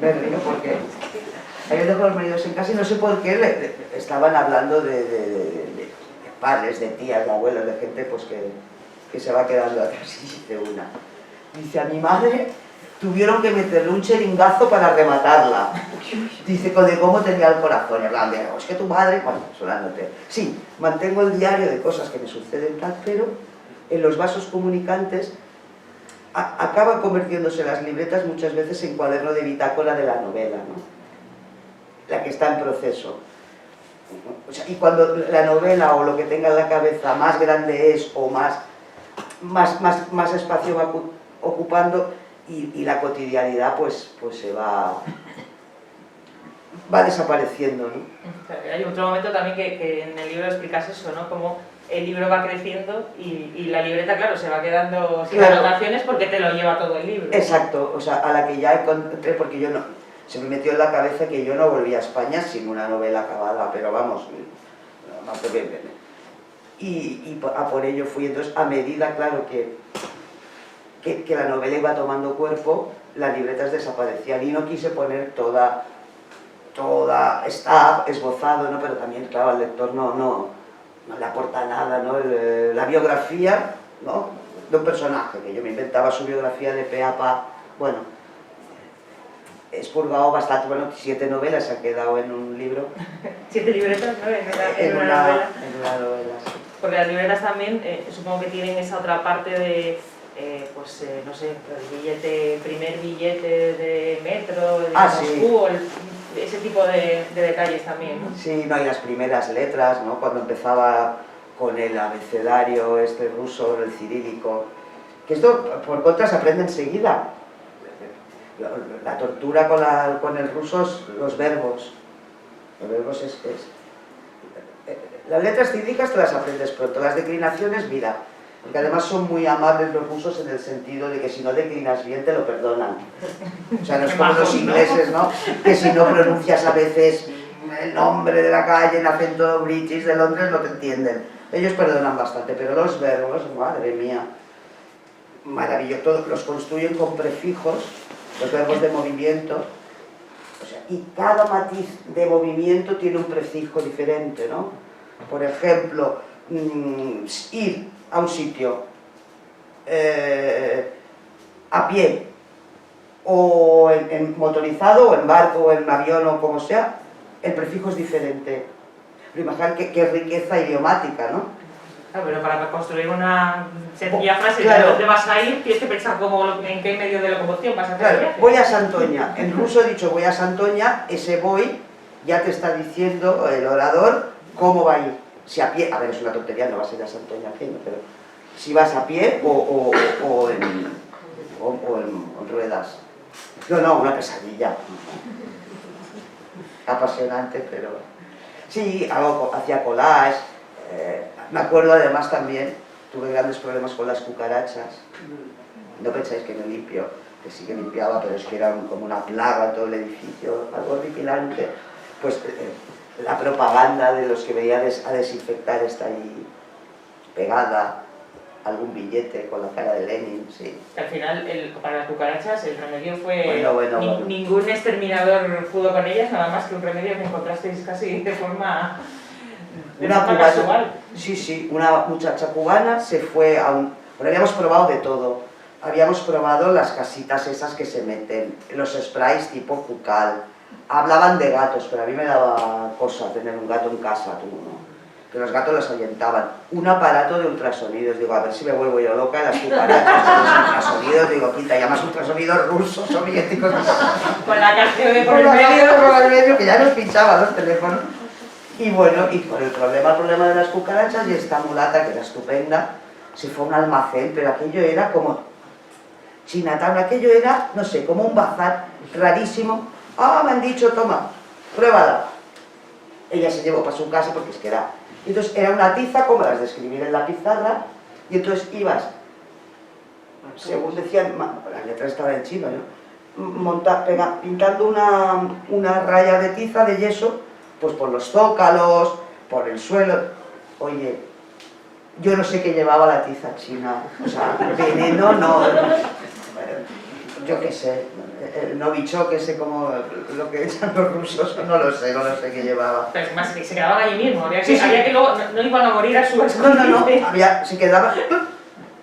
Me río porque habían dejado a los maridos en casa y no sé por qué estaban hablando de padres, de tías, de abuelos, de gente pues que se va quedando atrás. Y dice una, dice, a mi madre tuvieron que meterle un cheringazo para rematarla. Dice, de cómo tenía el corazón. Y hablan de, es que tu madre... Bueno, eso la noté. Sí, mantengo el diario de cosas que me suceden tal, pero en los vasos comunicantes acaban convirtiéndose las libretas muchas veces en cuaderno de bitácora de la novela, ¿no? La que está en proceso. O sea, y cuando la novela o lo que tenga en la cabeza más grande es o más espacio va ocupando, y la cotidianidad pues se va desapareciendo, ¿no? Hay otro momento también que en el libro explicas eso, ¿no? Como el libro va creciendo y la libreta, claro, se va quedando sin anotaciones porque te lo lleva todo el libro. Exacto, o sea, a la que ya encontré, porque yo no... Se me metió en la cabeza que yo no volví a España sin una novela acabada, pero vamos, y a por ello fui. Entonces, a medida, claro, que la novela iba tomando cuerpo, las libretas desaparecían y no quise poner toda está esbozado, ¿no? Pero también, claro, al lector no le aporta nada, ¿no? La biografía, ¿no?, de un personaje, que yo me inventaba su biografía de pe a pa. Bueno, he expurgado bastante, bueno, 7 novelas se han quedado en un libro. 7 libretas, ¿no? En una novela, sí. Porque las libretas también, supongo que tienen esa otra parte de, no sé, el primer billete de metro, de Moscú, sí, ese tipo de detalles también, ¿no? Sí, no, y las primeras letras, ¿no? Cuando empezaba con el abecedario ruso, el cirílico, que esto por contra se aprende enseguida. La tortura con el ruso es los verbos. Los verbos las letras cirílicas te las aprendes pronto, las declinaciones, mira, porque además son muy amables los rusos en el sentido de que si no declinas bien te lo perdonan. O sea, no es como los ingleses, ¿no?, que si no pronuncias a veces el nombre de la calle en acento british de Londres no te entienden. Ellos perdonan bastante, pero los verbos, madre mía, maravilloso, todos los construyen con prefijos, los verbos de movimiento, o sea, y cada matiz de movimiento tiene un prefijo diferente, ¿no? Por ejemplo, ir a un sitio a pie, o en motorizado, o en barco, o en avión, o como sea, el prefijo es diferente. Pero imaginar qué riqueza idiomática, ¿no? Claro, pero para construir una sencilla frase, claro, ¿de dónde vas a ir? Tienes que pensar en qué medio de locomoción vas a hacer el viaje. Voy a Santoña. En ruso he dicho voy a Santoña, ese voy ya te está diciendo el orador cómo va a ir. Si a pie, a ver, es una tontería, no vas a ir a Santoña a pie, ¿no? Pero si vas a pie o en ruedas. No, una pesadilla. Apasionante, pero... Sí, hacía collage. Me acuerdo además también, tuve grandes problemas con las cucarachas. No pensáis que no limpio, que sí que limpiaba, pero es que era como una plaga en todo el edificio, algo horripilante. Pues la propaganda de los que veía a desinfectar está ahí pegada, algún billete con la cara de Lenin, sí. Al final, para las cucarachas, el remedio fue... Bueno. Ningún exterminador pudo con ellas, nada más que un remedio que encontrasteis casi de forma casual. Sí, una muchacha cubana se fue a un... Bueno, habíamos probado de todo. Habíamos probado las casitas esas que se meten, los sprays tipo Cucal. Hablaban de gatos, pero a mí me daba cosa tener un gato en casa, tú, ¿no? Que los gatos los ahuyentaban. Un aparato de ultrasonidos, digo, a ver si me vuelvo yo loca, las cucarachas, los ultrasonidos, digo, quita, ya más ultrasonidos rusos, soviéticos. Con la KGB por el medio. Que ya nos pinchaban los teléfonos. Y bueno, y con el problema de las cucarachas, y esta mulata, que era estupenda, se fue a un almacén, pero aquello era como Chinatown, aquello era, no sé, como un bazar rarísimo. Ah, me han dicho, toma, pruébala. Ella se llevó para su casa porque es que era... Entonces era una tiza como las de escribir en la pizarra, y entonces ibas, según decían, la letra estaba en chino, ¿no? Pintando una raya de tiza de yeso, pues por los zócalos, por el suelo. Oye, yo no sé qué llevaba la tiza china, o sea, veneno no, yo qué sé, el novichok ese como lo que echan los rusos, no lo sé qué llevaba. Pero es más, se quedaban allí mismo, había que luego no iban a morir a su vez. No, se quedaban,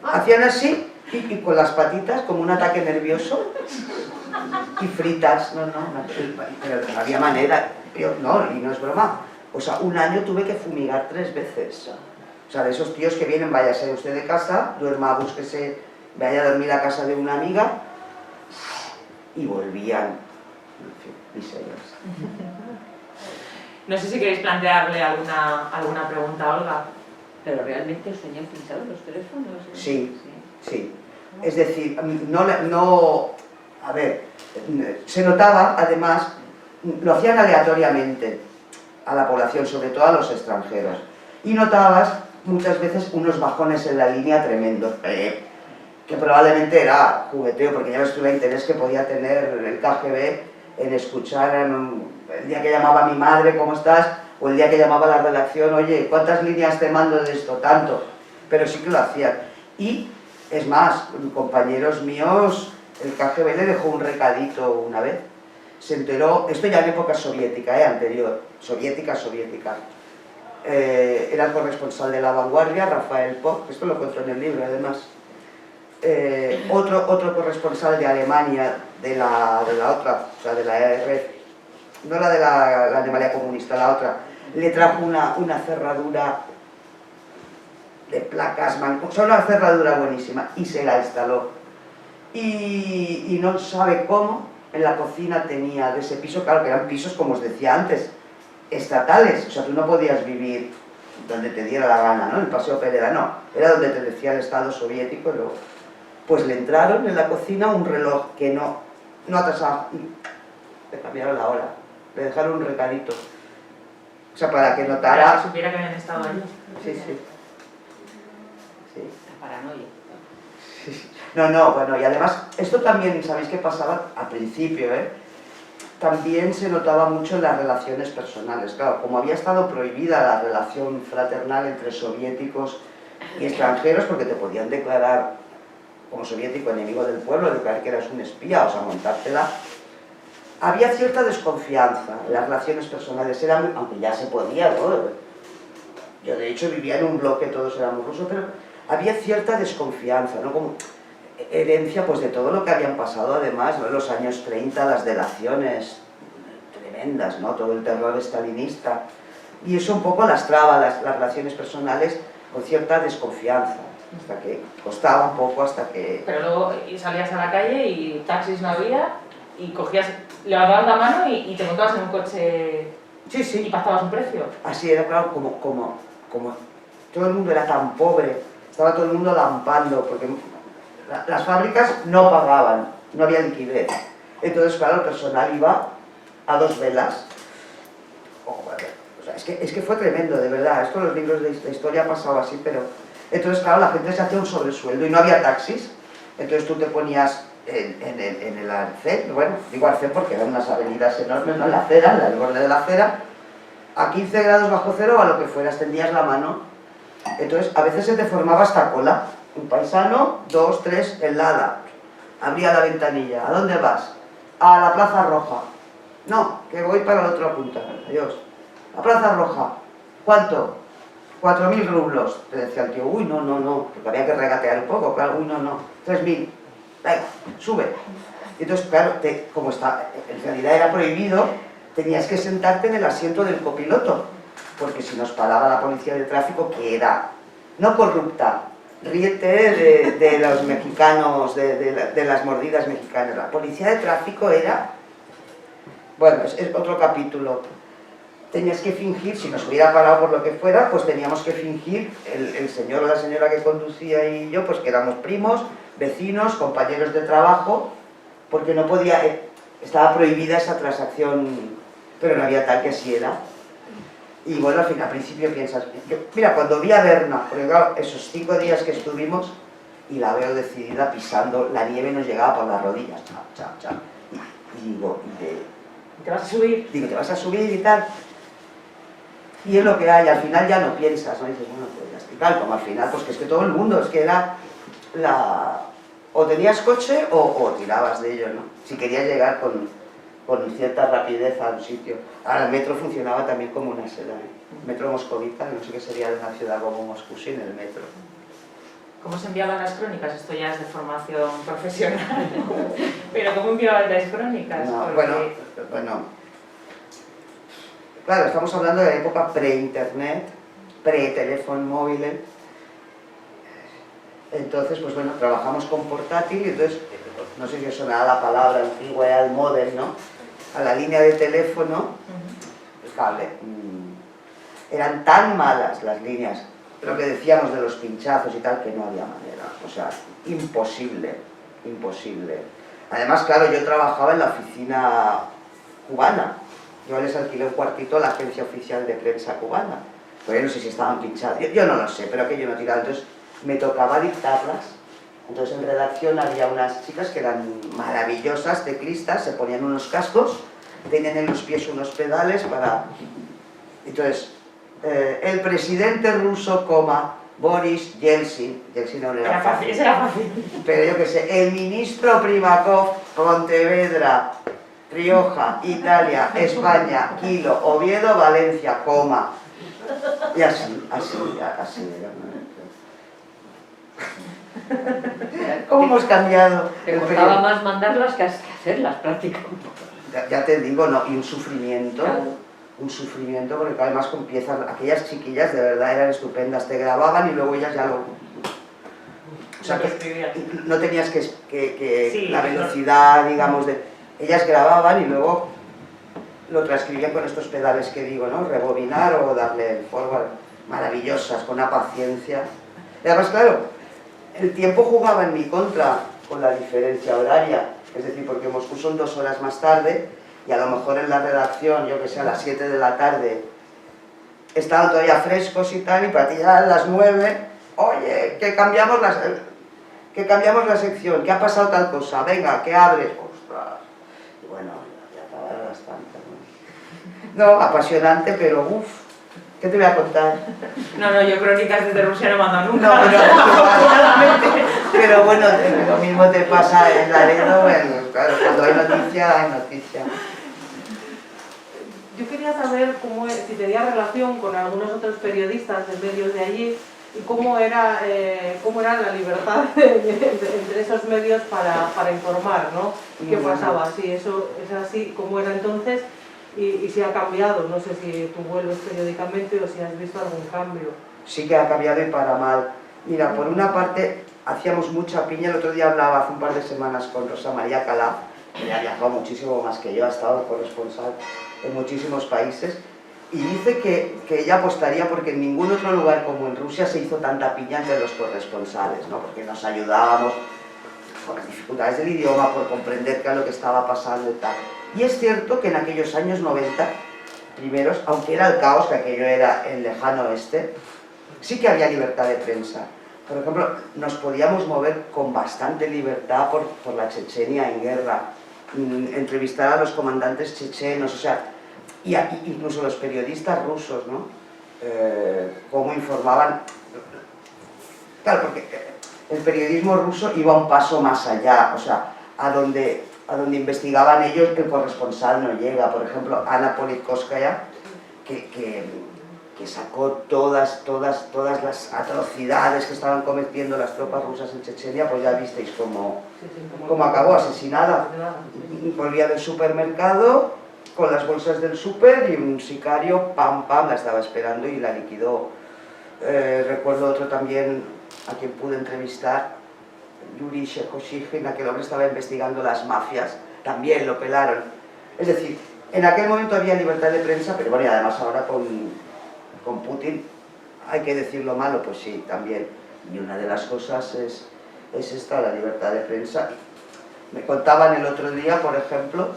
hacían así y con las patitas como un ataque nervioso y fritas, pero no había manera, no, y no es broma, o sea, un año tuve que fumigar 3 veces. O sea, de esos tíos que vienen, váyase usted de casa, duerma, búsquese, vaya a dormir a casa de una amiga, y volvían, en fin, miserias. No sé si queréis plantearle alguna pregunta a Olga. ¿Pero realmente os tenían pinchados los teléfonos? Sí. Es decir, a ver, se notaba, además, lo hacían aleatoriamente a la población, sobre todo a los extranjeros, y notabas muchas veces unos bajones en la línea tremendos, que probablemente era jugueteo, porque ya ves tú el interés que podía tener el KGB en escuchar el día que llamaba a mi madre, ¿cómo estás? O el día que llamaba a la redacción, oye, ¿cuántas líneas te mando de esto? Tanto. Pero sí que lo hacían. Y, es más, compañeros míos, el KGB le dejó un recadito una vez. Se enteró, esto ya en época soviética, anterior, soviética. Era el corresponsal de La Vanguardia, Rafael Poch, esto lo encuentro en el libro además. Otro corresponsal de Alemania, de la otra, o sea, de la RF, no la de la Alemania comunista, la otra, le trajo una cerradura de placas, o sea, una cerradura buenísima, y se la instaló. Y no sabe cómo, en la cocina tenía de ese piso, claro que eran pisos, como os decía antes, estatales, o sea, tú no podías vivir donde te diera la gana, ¿no? En el Paseo Pereda, no, era donde te decía el Estado soviético, luego. Pues le entraron en la cocina un reloj que no atrasaba, le cambiaron la hora, le dejaron un recadito, o sea, para que notara... Para que supiera que habían estado allí. Sí. La paranoia. No, bueno, y además, esto también, ¿sabéis qué pasaba al principio, También se notaba mucho en las relaciones personales. Claro, como había estado prohibida la relación fraternal entre soviéticos y extranjeros, porque te podían declarar como soviético enemigo del pueblo, declarar que eras un espía, o sea, montártela, había cierta desconfianza en las relaciones personales, aunque ya se podía, ¿no? Yo de hecho vivía en un bloque, todos éramos rusos, pero había cierta desconfianza, ¿no? Como herencia pues de todo lo que habían pasado además, ¿no? En los años 30, las delaciones tremendas, ¿no? Todo el terror estalinista, y eso un poco lastraba las relaciones personales con cierta desconfianza, hasta que costaba un poco, hasta que... Pero luego salías a la calle y taxis no había, y cogías, levantabas la mano y te montabas en un coche Sí, y sí. pactabas un precio. Así era, claro, como todo el mundo era tan pobre, estaba todo el mundo lampando, porque las fábricas no pagaban, no había liquidez. Entonces, claro, el personal iba a 2 velas. O sea, es que fue tremendo, de verdad. Esto en los libros de historia ha pasado así, pero... Entonces, claro, la gente se hacía un sobresueldo y no había taxis. Entonces tú te ponías en el arcén, bueno, digo arcén porque eran unas avenidas enormes, ¿no? En la acera, en el borde de la acera, a 15 grados bajo cero o a lo que fuera, extendías la mano. Entonces, a veces se te formaba hasta cola. Un paisano, 2, 3, helada. Abría la ventanilla. ¿A dónde vas? A la Plaza Roja. No, que voy para la otra punta. Adiós. La Plaza Roja. ¿Cuánto? 4.000 rublos. Te decía el tío, uy, no, porque había que regatear un poco, claro, uy, no, 3.000. Venga, sube. Y entonces, claro, como en realidad era prohibido, tenías que sentarte en el asiento del copiloto, porque si nos paraba la policía de tráfico, que era no corrupta, ríete de los mexicanos, de las mordidas mexicanas. La policía de tráfico era, bueno, es otro capítulo. Tenías que fingir, si nos hubiera parado por lo que fuera, pues teníamos que fingir, el señor o la señora que conducía y yo, pues que éramos primos, vecinos, compañeros de trabajo, porque no podía, estaba prohibida esa transacción, pero no había tal que así era. Y bueno, al principio piensas, mira, cuando vi a Berna, porque claro, esos 5 días que estuvimos, y la veo decidida pisando, la nieve nos llegaba por las rodillas, chao. Y digo, ¿Te vas a subir? Digo, ¿te vas a subir y tal? Y es lo que hay, al final ya no piensas, ¿no? Y dices, bueno, pues ya está, y tal, como al final, pues que es que todo el mundo, es que era o tenías coche o tirabas de ello, ¿no? Si querías llegar con cierta rapidez a un sitio. Ahora el metro funcionaba también como una seda, ¿eh? Metro moscovita, no sé qué sería de una ciudad como Moscú sin el metro. ¿Cómo se enviaban las crónicas? Esto ya es de formación profesional. Pero ¿cómo enviaban las crónicas? No, Porque... bueno, claro, estamos hablando de la época pre-internet, pre-teléfono móvil. Entonces, pues bueno, trabajamos con portátil y entonces, no sé si os sonará la palabra antigua, era el módem, ¿no? A la línea de teléfono, el cable. Eran tan malas las líneas, lo que decíamos de los pinchazos y tal, que no había manera. O sea, imposible. Además, claro, yo trabajaba en la oficina cubana. Yo les alquilé un cuartito a la agencia oficial de prensa cubana. Pues no sé si estaban pinchados, yo no lo sé, pero que yo no tiraba. Entonces me tocaba dictarlas. Entonces en redacción había unas chicas que eran maravillosas, teclistas, se ponían unos cascos, tenían en los pies unos pedales para... Entonces, el presidente ruso, Boris Yeltsin no era fácil. Era fácil. Pero yo qué sé, el ministro Primakov, Pontevedra, Rioja, Italia, España, Kilo, Oviedo, Valencia, y así. ¿Cómo hemos cambiado? Te costaba más mandarlas que hacerlas prácticamente. Ya te digo, no, y un sufrimiento. Claro. Un sufrimiento, porque además con piezas, aquellas chiquillas de verdad eran estupendas, te grababan y luego ellas ya lo... O sea, que no tenías que sí, la velocidad, digamos, de... Ellas grababan y luego lo transcribían con estos pedales que digo, ¿no? Rebobinar o darle forward. Maravillosas, con una paciencia. Y además, claro, el tiempo jugaba en mi contra con la diferencia horaria. Es decir, porque Moscú son 2 horas más tarde y a lo mejor en la redacción, yo que sé, a las 7 de la tarde estaban todavía frescos y tal, y para ti ya a las 9, oye, que cambiamos la sección, que ha pasado tal cosa, venga, que abres, ostras. Y bueno, ya estaba bastante, ¿no? Apasionante, pero uff, ¿qué te voy a contar? No, yo crónicas desde Rusia no mando nunca. No, pero bueno, lo mismo te pasa en Laredo, claro, cuando hay noticia, hay noticia. Yo quería saber si tenía relación con algunos otros periodistas de medios de allí y cómo era la libertad entre esos medios para informar, ¿no? ¿Qué pasaba? Si eso es así, cómo era entonces y si ha cambiado. No sé si tú vuelves periódicamente o si has visto algún cambio. Sí que ha cambiado y para mal. Mira, por una parte, hacíamos mucha piña. El otro día hablaba hace un par de semanas con Rosa María Calaf, que ha viajado muchísimo más que yo, ha estado corresponsal en muchísimos países, y dice que ella apostaría porque en ningún otro lugar como en Rusia se hizo tanta piña entre los corresponsales, ¿no? Porque nos ayudábamos por las dificultades del idioma, por comprender qué era lo que estaba pasando y tal. Y es cierto que en aquellos años 90, primeros, aunque era el caos, que aquello era el lejano oeste, sí que había libertad de prensa. Por ejemplo, nos podíamos mover con bastante libertad por la Chechenia en guerra, entrevistar a los comandantes chechenos, o sea, y incluso los periodistas rusos, ¿no? Cómo informaban. Claro, porque el periodismo ruso iba un paso más allá, o sea, a donde investigaban ellos el corresponsal no llega. Por ejemplo, Ana Politkovskaya, que sacó todas las atrocidades que estaban cometiendo las tropas rusas en Chechenia, pues ya visteis cómo acabó, asesinada. Volvía del supermercado con las bolsas del súper y un sicario, pam, la estaba esperando y la liquidó. Recuerdo otro también a quien pude entrevistar, Yuri Shekoshin, aquel hombre estaba investigando las mafias, también lo pelaron. Es decir, en aquel momento había libertad de prensa, pero bueno, y además ahora con Putin, hay que decir lo malo, pues sí, también. Y una de las cosas es esta, la libertad de prensa. Me contaban el otro día, por ejemplo,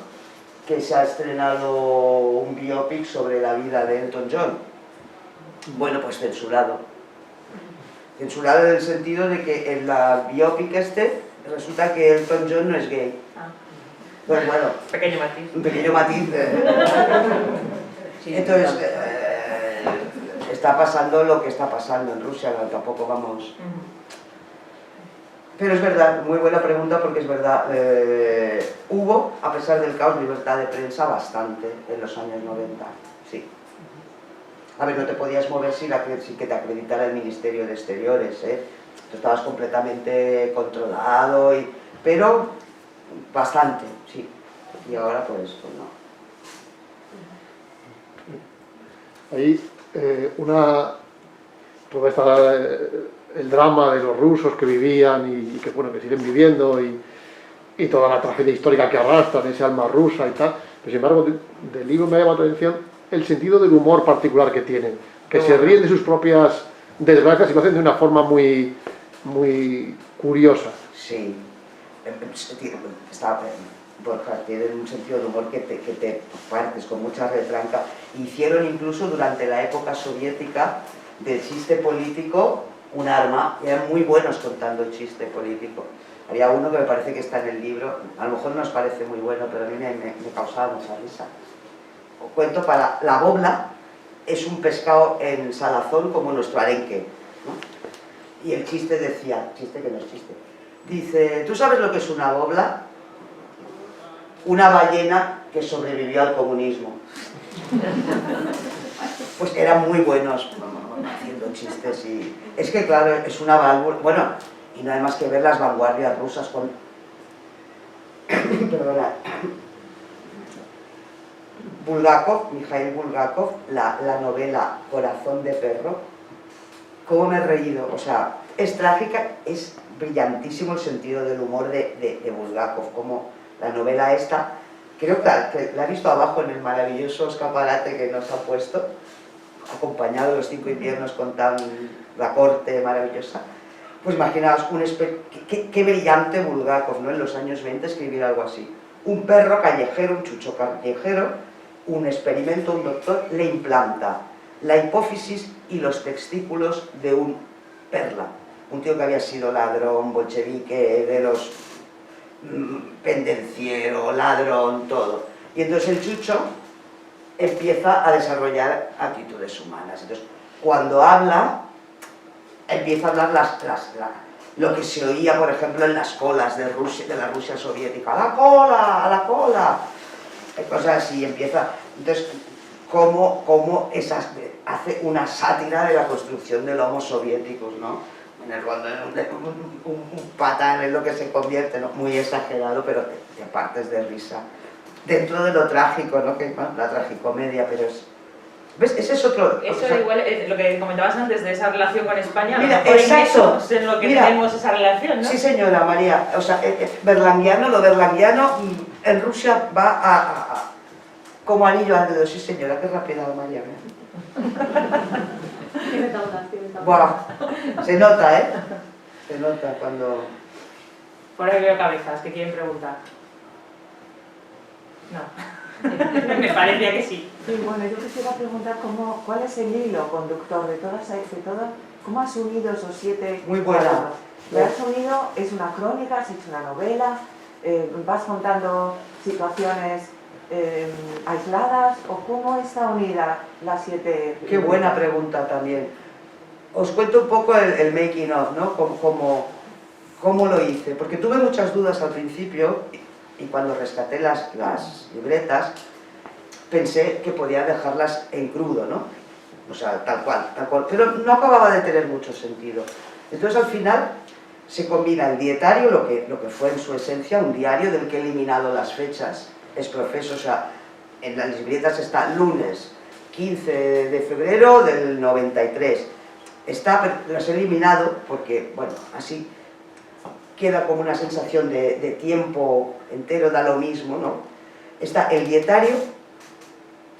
que se ha estrenado un biopic sobre la vida de Elton John. Bueno, pues censurado. Censurado en el sentido de que en la biopic resulta que Elton John no es gay. Pues bueno, Pequeño matiz. un pequeño matiz. Entonces, está pasando lo que está pasando en Rusia, tampoco vamos... Pero es verdad, muy buena pregunta, porque es verdad, hubo, a pesar del caos, libertad de prensa bastante en los años 90, sí. A ver, no te podías mover sin que te acreditara el Ministerio de Exteriores, ¿eh? Tú estabas completamente controlado, pero bastante, sí. Y ahora pues no. Ahí todo el drama de los rusos que vivían y que, bueno, que siguen viviendo y toda la tragedia histórica que arrastran, ese alma rusa y tal, pero sin embargo del libro me ha llamado la atención el sentido del humor particular que tienen, que se ríen de sus propias desgracias y lo hacen de una forma muy, muy curiosa. Sí, Borja, tienen un sentido de humor que te partes con mucha retranca. Hicieron incluso durante la época soviética del chiste político un arma, y eran muy buenos contando el chiste político. Había uno que me parece que está en el libro, a lo mejor no os parece muy bueno, pero a mí me causaba mucha risa. Os cuento, para la bobla es un pescado en salazón como nuestro arenque, ¿no? Y el chiste decía, chiste que no es chiste, dice, ¿tú sabes lo que es una bobla? Una ballena que sobrevivió al comunismo. Pues eran muy buenos haciendo chistes y... Es que claro, es una válvula... Bueno, y no hay más que ver las vanguardias rusas con... Perdona. Bulgakov, Mikhail Bulgakov, la novela Corazón de perro, cómo me he reído, o sea, es trágica, es brillantísimo el sentido del humor de Bulgakov, como la novela esta, creo que la he visto abajo en el maravilloso escaparate que nos ha puesto, acompañado de los 5 inviernos con la corte maravillosa. Pues imaginaos, qué brillante Bulgakov, ¿no? En los años 20 escribir algo así. Un perro callejero, un chucho callejero, un experimento, un doctor le implanta la hipófisis y los testículos de un perla. Un tío que había sido ladrón, bolchevique, de los pendenciero, ladrón, todo. Y entonces el chucho empieza a desarrollar actitudes humanas. Entonces, cuando habla, empieza a hablar lo que se oía, por ejemplo, en las colas de la Rusia soviética. ¡A la cola! ¡A la cola! Cosas así, empieza. Entonces, cómo hace una sátira de la construcción del homo soviéticos, ¿no? En el cuando un patán es lo que se convierte, ¿no? Muy exagerado, pero te partes de risa. Dentro de lo trágico, ¿no? Que, bueno, la tragicomedia, pero es... ¿Ves? Ese es otro... Eso igual, lo que comentabas antes de esa relación con España, Mira, a lo mejor exacto. en eso es en lo que tenemos esa relación, ¿no? Sí, señora María. O sea, lo berlanguiano en Rusia va como anillo al dedo. Sí señora, qué rápida María. Tiene tablas, tiene tablas. Buah, se nota, ¿eh? Se nota cuando... Por ahí veo cabezas que quieren preguntar. No. Me parecía que sí. Sí, bueno, yo quisiera preguntar cuál es el hilo conductor de todas, cómo has unido esos 7 Muy buena. cuadernos. ¿Lo has unido? ¿Es una crónica? ¿Has hecho una novela? ¿Vas contando situaciones aisladas? ¿O cómo está unida las 7? Qué buena pregunta también. Os cuento un poco el making of, ¿no? Cómo lo hice. Porque tuve muchas dudas al principio y cuando rescaté las libretas pensé que podía dejarlas en crudo, ¿no? O sea, tal cual. Pero no acababa de tener mucho sentido. Entonces al final se combina el dietario, lo que fue en su esencia un diario del que he eliminado las fechas, es profeso, o sea, en las libretas está lunes 15 de febrero del 93. Las he eliminado porque, bueno, así queda como una sensación de tiempo entero, da lo mismo, ¿no? Está el dietario,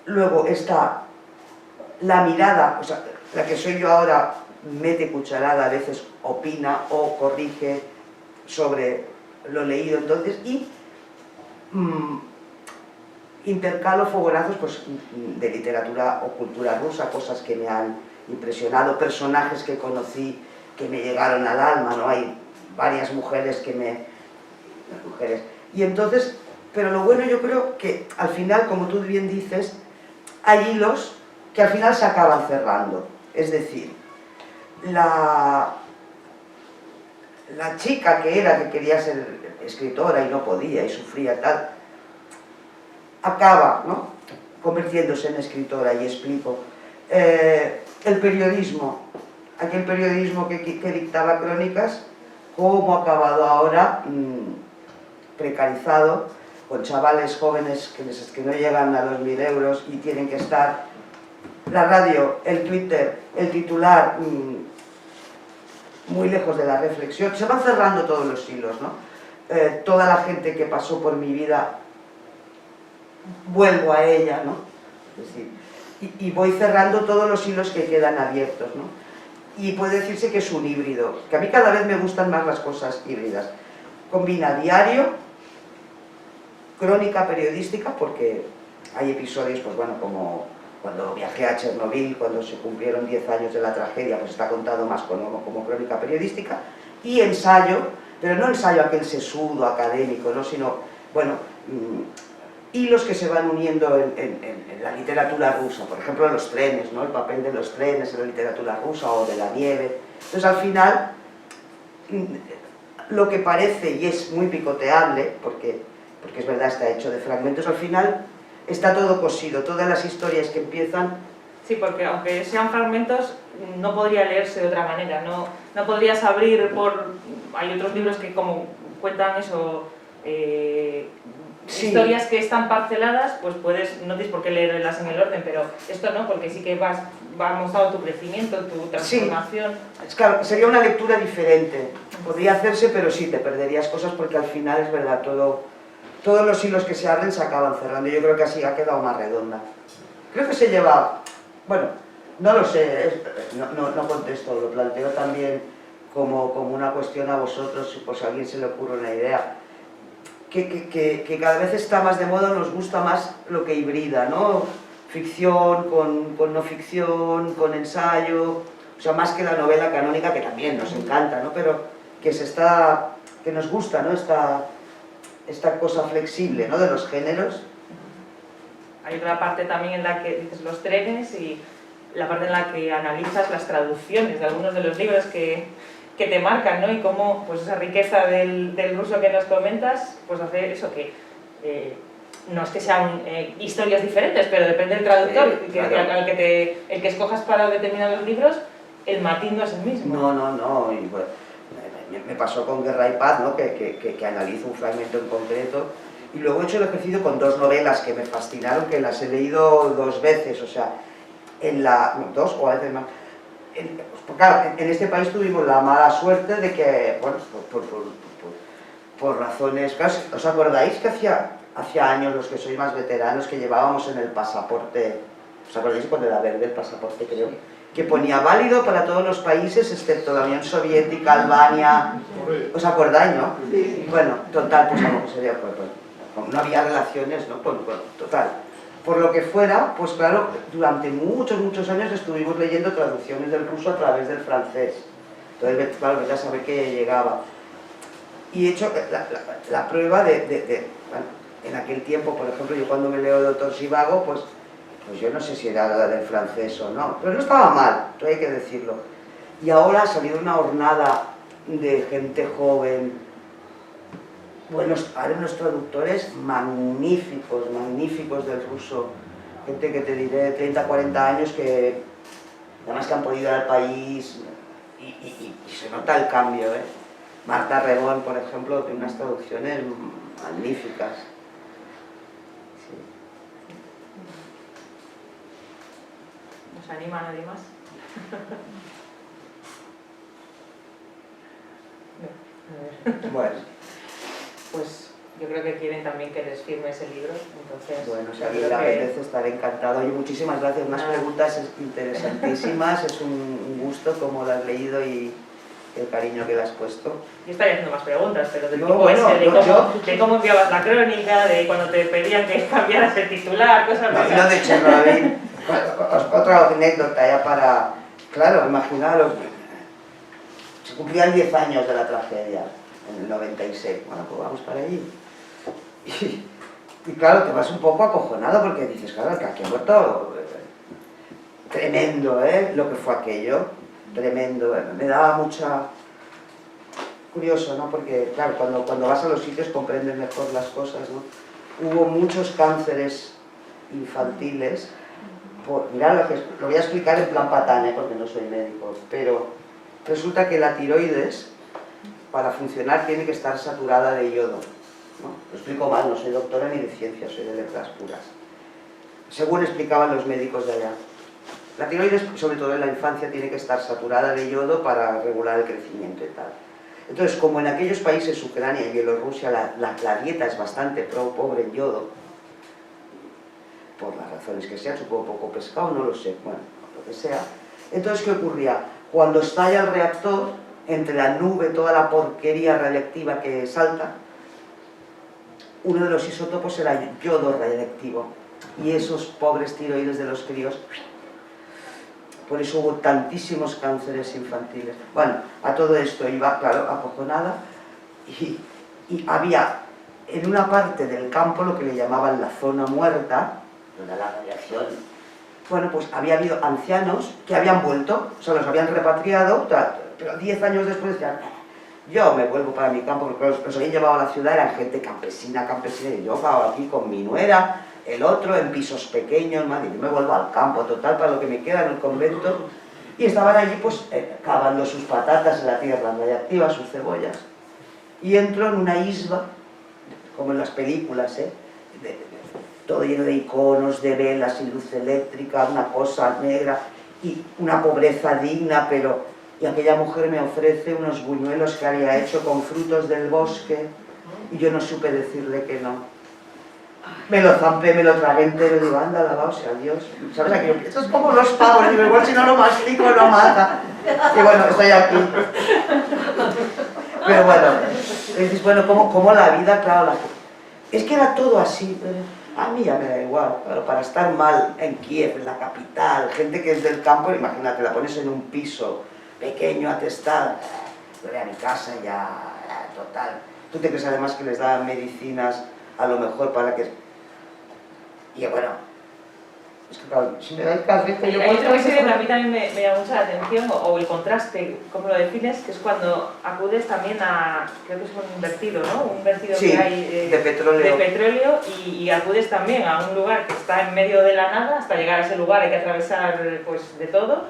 luego está la mirada, o sea, la que soy yo ahora mete cucharada, a veces opina o corrige sobre lo leído entonces, y intercalo fogonazos pues, de literatura o cultura rusa, cosas que me han impresionado, personajes que conocí que me llegaron al alma, ¿no? Hay varias mujeres que me... Y entonces, pero lo bueno yo creo que al final, como tú bien dices, hay hilos que al final se acaban cerrando. Es decir, la chica que quería ser escritora y no podía y sufría tal, acaba, ¿no?, convirtiéndose en escritora, y explico. El periodismo, aquel periodismo que dictaba crónicas, cómo ha acabado ahora precarizado, con chavales jóvenes que no llegan a los 1000 euros y tienen que estar la radio, el Twitter, el titular, muy lejos de la reflexión. Se van cerrando todos los hilos, ¿no? Toda la gente que pasó por mi vida, vuelvo a ella, ¿no? Es decir, y voy cerrando todos los hilos que quedan abiertos, ¿no? Y puede decirse que es un híbrido, que a mí cada vez me gustan más las cosas híbridas. Combina diario, crónica periodística, porque hay episodios, pues bueno, como cuando viajé a Chernobyl, cuando se cumplieron 10 años de la tragedia, pues está contado más como crónica periodística, y ensayo, pero no ensayo aquel sesudo académico, ¿no? Sino, bueno, hilos que se van uniendo en la literatura rusa, por ejemplo los trenes, ¿no? El papel de los trenes en la literatura rusa, o de la nieve. Entonces al final, lo que parece, y es muy picoteable, porque es verdad, está hecho de fragmentos, al final está todo cosido, todas las historias que empiezan... Sí, porque aunque sean fragmentos, no podría leerse de otra manera, no podrías abrir por... Hay otros libros que como cuentan eso, Sí. historias que están parceladas, pues no tienes por qué leerlas en el orden, pero esto no, porque sí que va mostrando tu crecimiento, tu transformación. Sí. Es claro, sería una lectura diferente, podría hacerse, pero sí, te perderías cosas porque al final es verdad, todos los hilos que se abren se acaban cerrando. Yo creo que así ha quedado más redonda. Creo que se lleva, bueno, no lo sé, no contesto, lo planteo también como una cuestión a vosotros, por si a alguien se le ocurre una idea. Que cada vez está más de moda, nos gusta más lo que hibrida, ¿no? Ficción con no ficción, con ensayo, o sea, más que la novela canónica, que también nos encanta, ¿no? Pero que nos gusta, ¿no? Esta cosa flexible, ¿no?, de los géneros. Hay otra parte también en la que dices los trenes y la parte en la que analizas las traducciones de algunos de los libros que te marcan, ¿no? Y cómo pues esa riqueza del ruso que nos comentas, pues hace eso que no es que sean historias diferentes, pero depende del traductor, claro. El que escojas para determinados libros, el matiz no es el mismo. No, y bueno, me pasó con Guerra y Paz, ¿no? que analizo un fragmento en concreto, y luego he hecho el ejercicio con 2 novelas que me fascinaron, que las he leído 2 veces, o sea, dos o a veces más. Claro, en este país tuvimos la mala suerte de que, bueno, por razones... Claro, ¿os acordáis que hacía años, los que sois más veteranos, que llevábamos en el pasaporte, ¿os acordáis cuando era verde el pasaporte, creo? Que ponía válido para todos los países excepto la Unión Soviética, Albania... ¿Os acordáis, no? Sí. Bueno, total, pues como sería, pues, como no había relaciones, ¿no? Total. Por lo que fuera, pues claro, durante muchos años estuvimos leyendo traducciones del ruso a través del francés. Entonces, claro, ya sabía que llegaba. Y he hecho la prueba bueno, en aquel tiempo, por ejemplo, yo cuando me leo el Doctor Zhivago, pues yo no sé si era la del francés o no, pero no estaba mal, todo hay que decirlo. Y ahora ha salido una hornada de gente joven, hay unos traductores magníficos del ruso, gente que te diré de 30, 40 años que además que han podido ir al país y se nota el cambio, ¿eh? Marta Rebón, por ejemplo, tiene unas traducciones magníficas. Sí. ¿Nos anima nadie más? Bueno, Pues yo creo que quieren también que les firme ese libro, entonces... bueno, si a yo mí creo le que- apetece estar encantado. Oye, muchísimas gracias, unas preguntas interesantísimas, es un gusto como lo has leído y el cariño que le has puesto. Yo estaría haciendo más preguntas, pero del No, tipo bueno, ese, yo- de cómo enviabas la crónica, de cuando te pedían que cambiaras el titular, cosas No, de y lo de Chernobyl, otra anécdota ya para... Claro, imaginaros, se cumplían 10 años de la tragedia, en el 96, bueno, pues vamos para allí. Y claro, te vas un poco acojonado porque dices, claro, que aquí ha muerto tremendo, lo que fue aquello, tremendo, me daba mucha... Curioso, ¿no? Porque, claro, cuando vas a los sitios comprendes mejor las cosas, ¿no? Hubo muchos cánceres infantiles. Mirad, lo voy a explicar en plan patán, porque no soy médico, pero resulta que la tiroides, para funcionar, tiene que estar saturada de yodo, ¿no? Lo explico mal, no soy doctora ni de ciencias, soy de letras puras. Según explicaban los médicos de allá. La tiroides, sobre todo en la infancia, tiene que estar saturada de yodo para regular el crecimiento y tal. Entonces, como en aquellos países, Ucrania y Bielorrusia, la dieta es bastante pobre en yodo, por las razones que sean, supongo poco pescado, no lo sé, bueno, lo que sea. Entonces, ¿qué ocurría? Cuando estalla el reactor, entre la nube, toda la porquería radiactiva que salta, uno de los isótopos era yodo radiactivo. Y esos pobres tiroides de los críos, por eso hubo tantísimos cánceres infantiles. Bueno, a todo esto iba, claro, acojonada, y había en una parte del campo lo que le llamaban la zona muerta, donde la radiación, bueno, pues había habido ancianos que habían vuelto, o sea, los habían repatriado, pero 10 años después decían, yo me vuelvo para mi campo, porque los habían llevado a la ciudad, eran gente campesina, y yo estaba aquí con mi nuera, el otro en pisos pequeños, madre, yo me vuelvo al campo, total, para lo que me queda en el convento, y estaban allí, pues, cavando sus patatas en la tierra radiactiva, sus cebollas, y entro en una isla, como en las películas, todo lleno de iconos, de velas y luz eléctrica, una cosa negra, y una pobreza digna, pero... Y aquella mujer me ofrece unos buñuelos que había hecho con frutos del bosque, y yo no supe decirle que no. Me lo zampé, me lo tragué entero, y digo, anda, alabado sea Dios. ¿Sabes? Aquello, esto es como los pavos, digo, igual si no lo mastico, no mata. Y bueno, estoy aquí. Pero bueno, dices, bueno, como la vida, claro, es que era todo así, pero a mí ya me da igual, claro, para estar mal en Kiev, en la capital, gente que es del campo, imagínate, la pones en un piso pequeño, atestado, voy a mi casa ya, total. ¿Tú te crees además que les dan medicinas a lo mejor para que... Y bueno, es que claro, si me dais café... Hay otro episodio que a mí también me llama mucho la atención, o el contraste, como lo defines, que es cuando acudes también a, creo que es un vertido, ¿no? Un vertido Sí, que hay de petróleo. y acudes también a un lugar que está en medio de la nada, hasta llegar a ese lugar hay que atravesar pues de todo.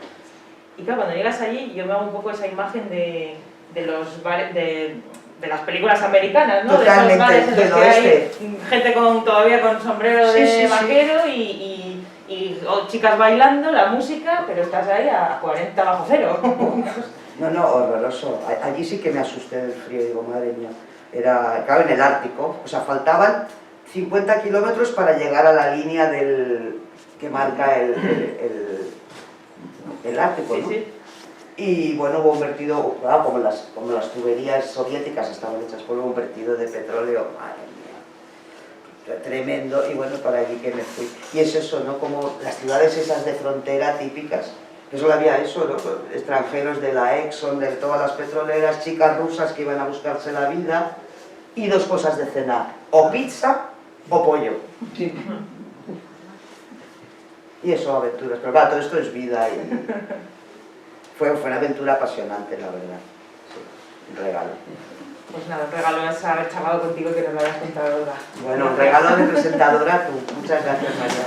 Y claro, cuando llegas allí, yo me hago un poco esa imagen de los bares, de las películas americanas, ¿no? Totalmente, de esos bares en los del que hay oeste. gente todavía con sombrero de vaquero y chicas bailando, la música, pero estás ahí a 40 bajo cero. No, horroroso. Allí sí que me asusté del frío, digo, madre mía. era, claro, en el Ártico, o sea, faltaban 50 kilómetros para llegar a la línea que marca el Ártico, ¿no? Sí, sí. Y bueno, hubo un vertido, claro, como las tuberías soviéticas estaban hechas por un vertido de petróleo, madre mía, tremendo, y bueno, para allí que me fui. Y es eso, ¿no? Como las ciudades esas de frontera típicas, que solo había eso, ¿no? Extranjeros de la Exxon, de todas las petroleras, chicas rusas que iban a buscarse la vida, y dos cosas de cenar, o pizza o pollo. Y eso, aventuras, pero claro, todo esto es vida y fue una aventura apasionante, la verdad. Sí, un regalo. Pues nada, un regalo es haber charlado contigo y que nos lo hayas contado, Olga. Bueno, un regalo de presentadora tú. Muchas gracias, María.